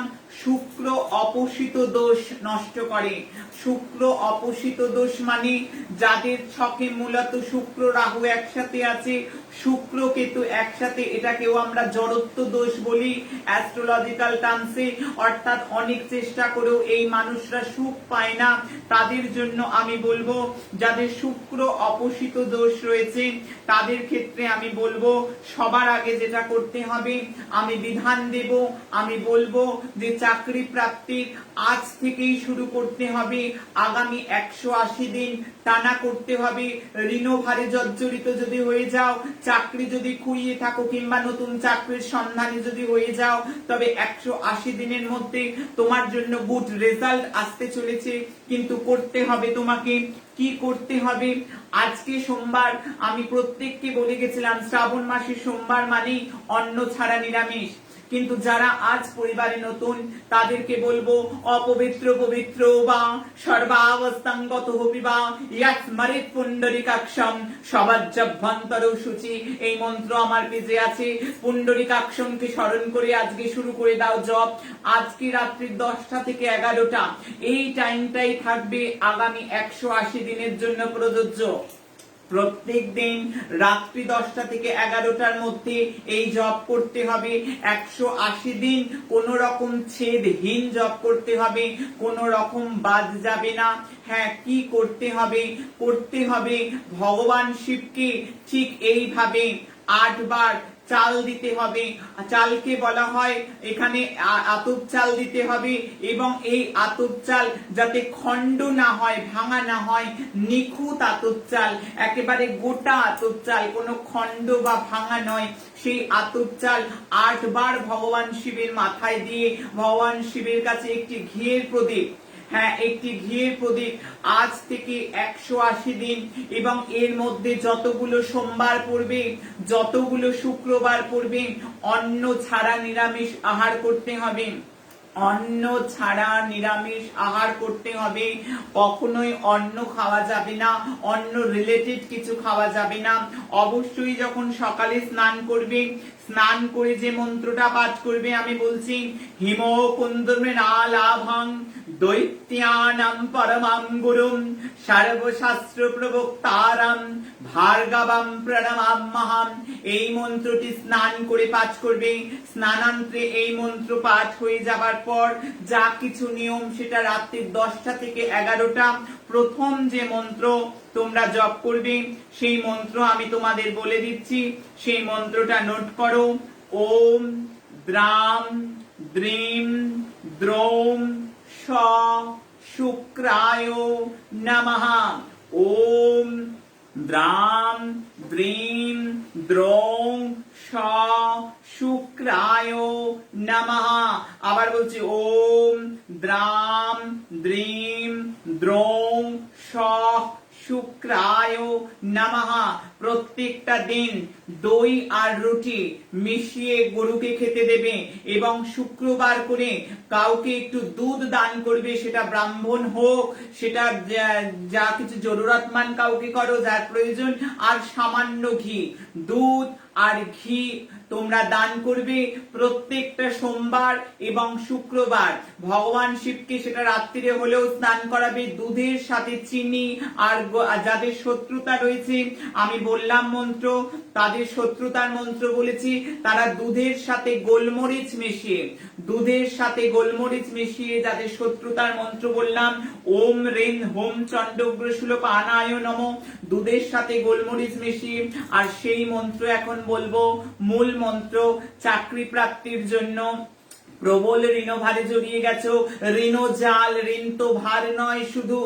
শুক্র অপোষিত দোষ নষ্ট করে। শুক্র অপোষিত দোষ মানে যাদের ছকে মূলত শুক্র রাহু একসাথে আছে, শুক্র কেতু একসাথে, এটাকেও আমরা জড়ত্ব দোষ বলি অ্যাস্ট্রোলজিক্যাল টার্মসে। অর্থাৎ অনেক চেষ্টা করেও এই মানুষরা সুখ পায় না। তাদের জন্য আমি বলবো যাদের শুক্র অপোষিত দোষ রয়েছে তাদের ক্ষেত্রে আমি বলবো সবার আগে যেটা করতে হবে, আমি বিধান দেব, আমি বলবো যে চাকরি প্রাপ্তির আজ থেকেই শুরু করতে হবে, আগামী 180 দিন টানা করতে হবে। ঋণভারে জর্জরিত যদি হয়ে যাও, চাকরি যদি খুইয়ে থাকো কিংবা নতুন চাকরির সন্ধানে যদি হয়ে যাও, তবে 180 দিনের মধ্যে তোমার জন্য গুড রেজাল্ট আসতে চলেছে। কিন্তু করতে হবে তোমাকে, কি করতে হবে? আজকে সোমবার, আমি প্রত্যেককে বলে গেছিলাম শ্রাবণ মাসের সোমবার মানেই অন্ন ছাড়া নিরামিষ। কিন্তু যারা আজ পরিবারে নতুন তাদেরকে বলবো অপবিত্র পবিত্র বা সর্বাবস্থাঙ্গত হবিবা ইয়াস্মরিত পুণ্ডরিকাক্ষম সবাজ্জভ্যন্তর সূচি। এই মন্ত্র আমার পেজে আছে। পুণ্ডরিকাক্ষমকে স্মরণ করে আজকে শুরু করে দাও জপ। আজকে রাত্রি 10টা থেকে 11টা এই টাইমটাই থাকবে আগামী 180 দিনের জন্য প্রযোজ্য। প্রত্যেক দিন রাত্রি 10টা থেকে 11টার মধ্যে এই জপ করতে হবে। 180 দিন কোন রকম ছেদহীন জপ করতে হবে, কোন রকম বাদ যাবে না। হ্যাঁ, কি করতে হবে? করতে হবে ভগবান শিবকে ঠিক এইভাবে 8 বার চাল দিতে হবে। চালকে বলা হয় এখানে আতপ চাল দিতে হবে, এবং এই আতপ চাল যাতে খণ্ড না হয়, ভাঙা না হয়, নিখুঁত আতপ চাল, একেবারে গোটা আতপ চাল, কোনো খণ্ড বা ভাঙা নয়, সেই আতপ চাল 8 বার ভগবান শিবের মাথায় দিয়ে ভগবান শিবের কাছে একটি ঘিয়ের প্রদীপ, হ্যাঁ একটি ঘিয়ের প্রদীপ আজ থেকে 180 দিন, এবং এর মধ্যে যতগুলো সোমবার পড়বে, যতগুলো শুক্রবার পড়বে, অন্ন ছাড়া নিরামিষ আহার করতে হবে। অন্ন ছাড়া নিরামিষ আহার করতে হবে। কখনোই অন্ন খাওয়া যাবে না, অন্ন রিলেটেড কিছু খাওয়া যাবে না। অবশ্যই যখন সকালে স্নান করবে, স্নান করে যে মন্ত্রটা পাঠ করবে আমি বলছি, হিম কুন্দমেনালাভং দৈত্যানাম পরমাম গুরুম সর্বশাস্ত্র প্রবক্তারাম ভার্গবম প্রণমাম্যহম। এই মন্ত্রটি স্নান করে পাঠ করবে। স্নানান্তে এই মন্ত্র পাঠ হয়ে যাবার পর যা কিছু নিয়ম সেটা রাত্রি 10টা থেকে 11টা প্রথম যে মন্ত্র তোমরা জপ করবে সেই মন্ত্র আমি তোমাদের বলে দিচ্ছি। সেই মন্ত্রটা নোট করো। ওম দ্রাম দ্রিম দ্রৌম স শুক্রায় নমঃ। ওম দ্রাম দ্রিম দ্রৌম স শুক্রায় নমঃ। আবার বলছি, ওম দ্রাম দ্রিম দ্রৌম স শুক্রায় নমঃ। প্রত্যেকটা দিন দই আর রুটি মিশিয়ে গরুকে খেতে দেবে, এবং শুক্রবার করে কাউকে একটু দুধ দান করবে, সেটা ব্রাহ্মণ হোক, সেটা যা কিছু জরুরতমান কাউকে করো যার প্রয়োজন, আর সামান্য ঘি, দুধ আর ঘি তোমরা দান করবে প্রত্যেকটা সোমবার এবং শুক্রবার। ভগবান শিবকে সেটা রাত্রিরে হলেও স্নান করাবে, দুধের সাথে চিনি। আর যাদের শত্রুতা রয়েছে, আমি বললাম মন্ত্র, তাদের শত্রুতার মন্ত্র বলেছি, তারা দুধের সাথে গোলমরিচ মিশিয়ে, দুধের সাথে গোলমরিচ মিশিয়ে যাদের শত্রুতার মন্ত্র বললাম, ওম রেন হোম চণ্ডগ্রশুলপানায় নমঃ, দুধের সাথে গোলমরিচ মিশিয়ে। আর সেই মন্ত্র এখন বলবো, মূল মন্ত্র, চাকরি প্রাপ্তির জন্য। প্রবল ঋণভারে জড়িয়ে গেছো, ঋণ জাল, ঋণ তো ভার নয় শুধু,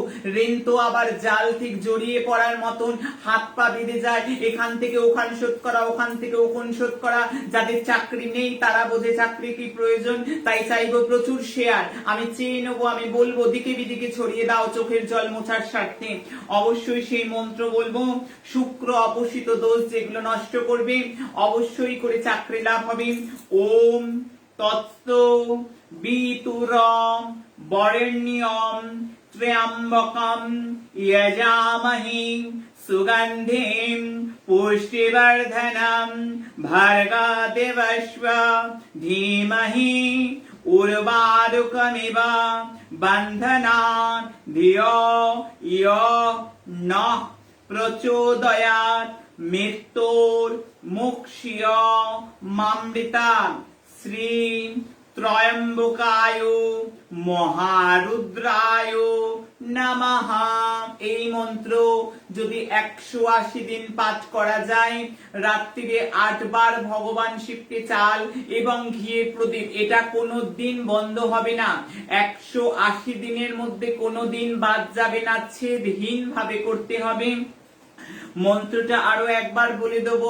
ঋণ তো আবার জাল, ঠিক জড়িয়ে পড়ার মতন হাত পা বেঁধে যায়, এখান থেকে ওখান শোধ করা, ওখান থেকে ওখান শোধ করা। যাদের চাকরি নেই তারা বোঝে চাকরি কি প্রয়োজন, তাই চাইবো প্রচুর শেয়ার, আমি চেয়ে নেবো, আমি বলবো দিকে বিদিকে ছড়িয়ে দাও চোখের জল মোছার স্বার্থে। অবশ্যই সেই মন্ত্র বলবো, শুক্র অপসিত দোষ যেগুলো নষ্ট করবে, অবশ্যই করে চাকরি লাভ হবে। ওম তৎস বিতুরম বরেণ্যম ত্র্যম্বকম যজামহে সুগন্ধিম পুষ্টিবর্ধনম ভর্গদেবস্ব ধীমহি উর্বারুকমিব বন্ধনাৎ ধিयो यो নঃ প্রচোদয়াৎ মৃত্যুর মুক্ষীয় মামৃতা। শ্রী ত্রয়ম্বকায় মহারুদ্রায় নমঃ। এই মন্ত্র যদি 180 দিন পাঠ করা যায়, রাত্রিরে 8 বার ভগবান শিবকে চাল এবং ঘিয়ের প্রদীপ, এটা কোনো দিন বন্ধ হবে না। 180 দিনের মধ্যে কোনো দিন বাদ যাবে না, ছেদহীন ভাবে করতে হবে। মন্ত্রটা আরো একবার বলে দেব,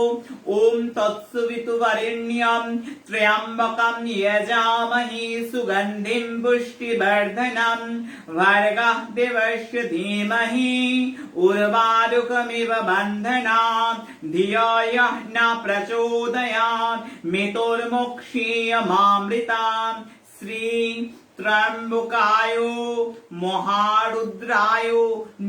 ওম তৎসবিতুর্বরেণ্যম ত্র্যম্বকম যজামহে সুগন্ধিম পুষ্টিবর্ধনম ভর্গঃ দেবস্য ধীমহি উর্বারুকমিব বন্ধনাৎ ধিयो यो ন প্রচোদয়াৎ মৃত্যুর্মুক্ষীয়মামৃতাৎ। শ্রী ত্রয়ম্বকায় মহারুদ্রায়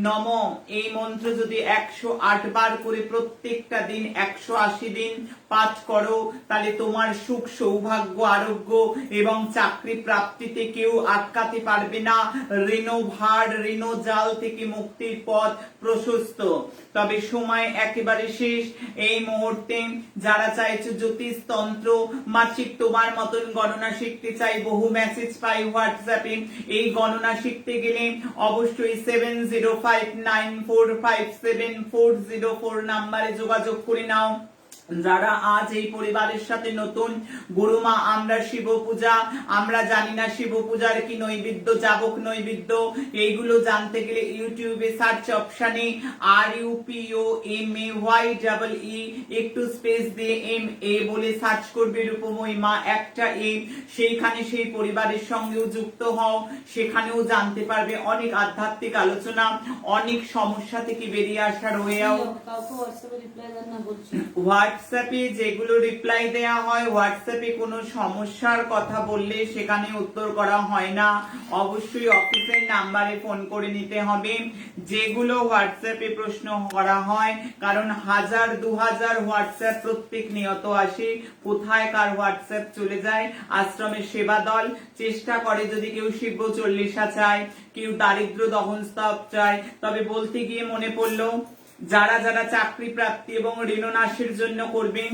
নমঃ। এই মন্ত্র যদি 108 বার করে প্রত্যেকটা দিন 180 দিন পাঠ করো, তাহলে তোমার সুখ সৌভাগ্য আরোগ্য এবং চাকরি প্রাপ্তিতে কেউ আটকাতে পারবে না। ঋণভার ঋণ জাল থেকে মুক্তির পথ প্রশস্ত। তবে সময় একেবারে শেষ। এই মুহূর্তে যারা চাইছো জ্যোতিষ তন্ত্র মাসিক তোমার মতন গণনা শিখতে চাই, বহু মেসেজ পাই হোয়াটসঅ্যাপে। এই গণনা শিখতে গেলে অবশ্যই 7059457404 নাম্বারে যোগাযোগ করে নাও। যারা আজ এই পরিবারের সাথে নতুন, গুরুমা আমরা শিব পূজা, আমরা জানি না শিব পূজার কি নৈবেদ্য, যাবক নৈবেদ্য, এইগুলো জানতে গেলে ইউটিউবে সার্চ অপশনে RUPOMAYEE একটু স্পেস দিয়ে MA বলে সার্চ করবে, রূপময়ী মা একটা এ, সেইখানে সেই পরিবারের সঙ্গেও যুক্ত হও, সেখানেও জানতে পারবে অনেক আধ্যাত্মিক আলোচনা, অনেক সমস্যা থেকে বেরিয়ে আসার ওয়েও। হোয়াটসঅ্যাপে যেগুলো রিপ্লাই দেয়া হয়, হোয়াটসঅ্যাপে কোনো সমস্যার কথা বললে সেখানে উত্তর করা হয় না, অবশ্যই অফিসের নাম্বারে ফোন করে নিতে হবে। যেগুলো হোয়াটসঅ্যাপে প্রশ্ন করা হয়, কারণ 1000-2000 হোয়াটসঅ্যাপ প্রত্যেক নিয়ত আসে, কোথায় কার হোয়াটসঅ্যাপ চলে যায়। আশ্রমের সেবা দল চেষ্টা করে, যদি কেউ শিব চল্লিশা চায়, কেউ দারিদ্র দহন স্তব চায়। তবে বলতে গিয়ে মনে পড়লো, যারা যারা চাকরি প্রাপ্তি এবং ঋণনাশের জন্য করবেন,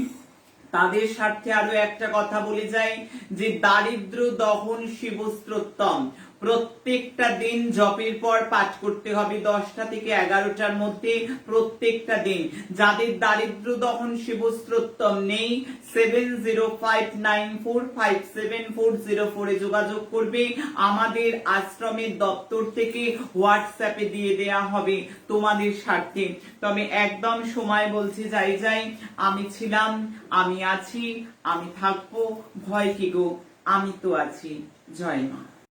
তাদের স্বার্থে আরো একটা কথা বলে যায়, যে দারিদ্র দহন শিবস্তোত্তম প্রত্যেকটা দিন জপের পর পাঠ করতে হবে 10টা থেকে 11টার মধ্যে প্রত্যেকটা দিন। যাদের দারিদ্র দহন শিবস্তোত্তম নেই, 7059457404 এ যোগাযোগ করবে, আমাদের আশ্রমের দপ্তর থেকে হোয়াটসঅ্যাপে দিয়ে দেয়া হবে তোমাদের স্বার্থে। তবে একদম সময় বলছি যাই, আমি ছিলাম, আমি আছি, আমি থাকবো, ভয় কি গো, আমি তো আছি। জয় মা।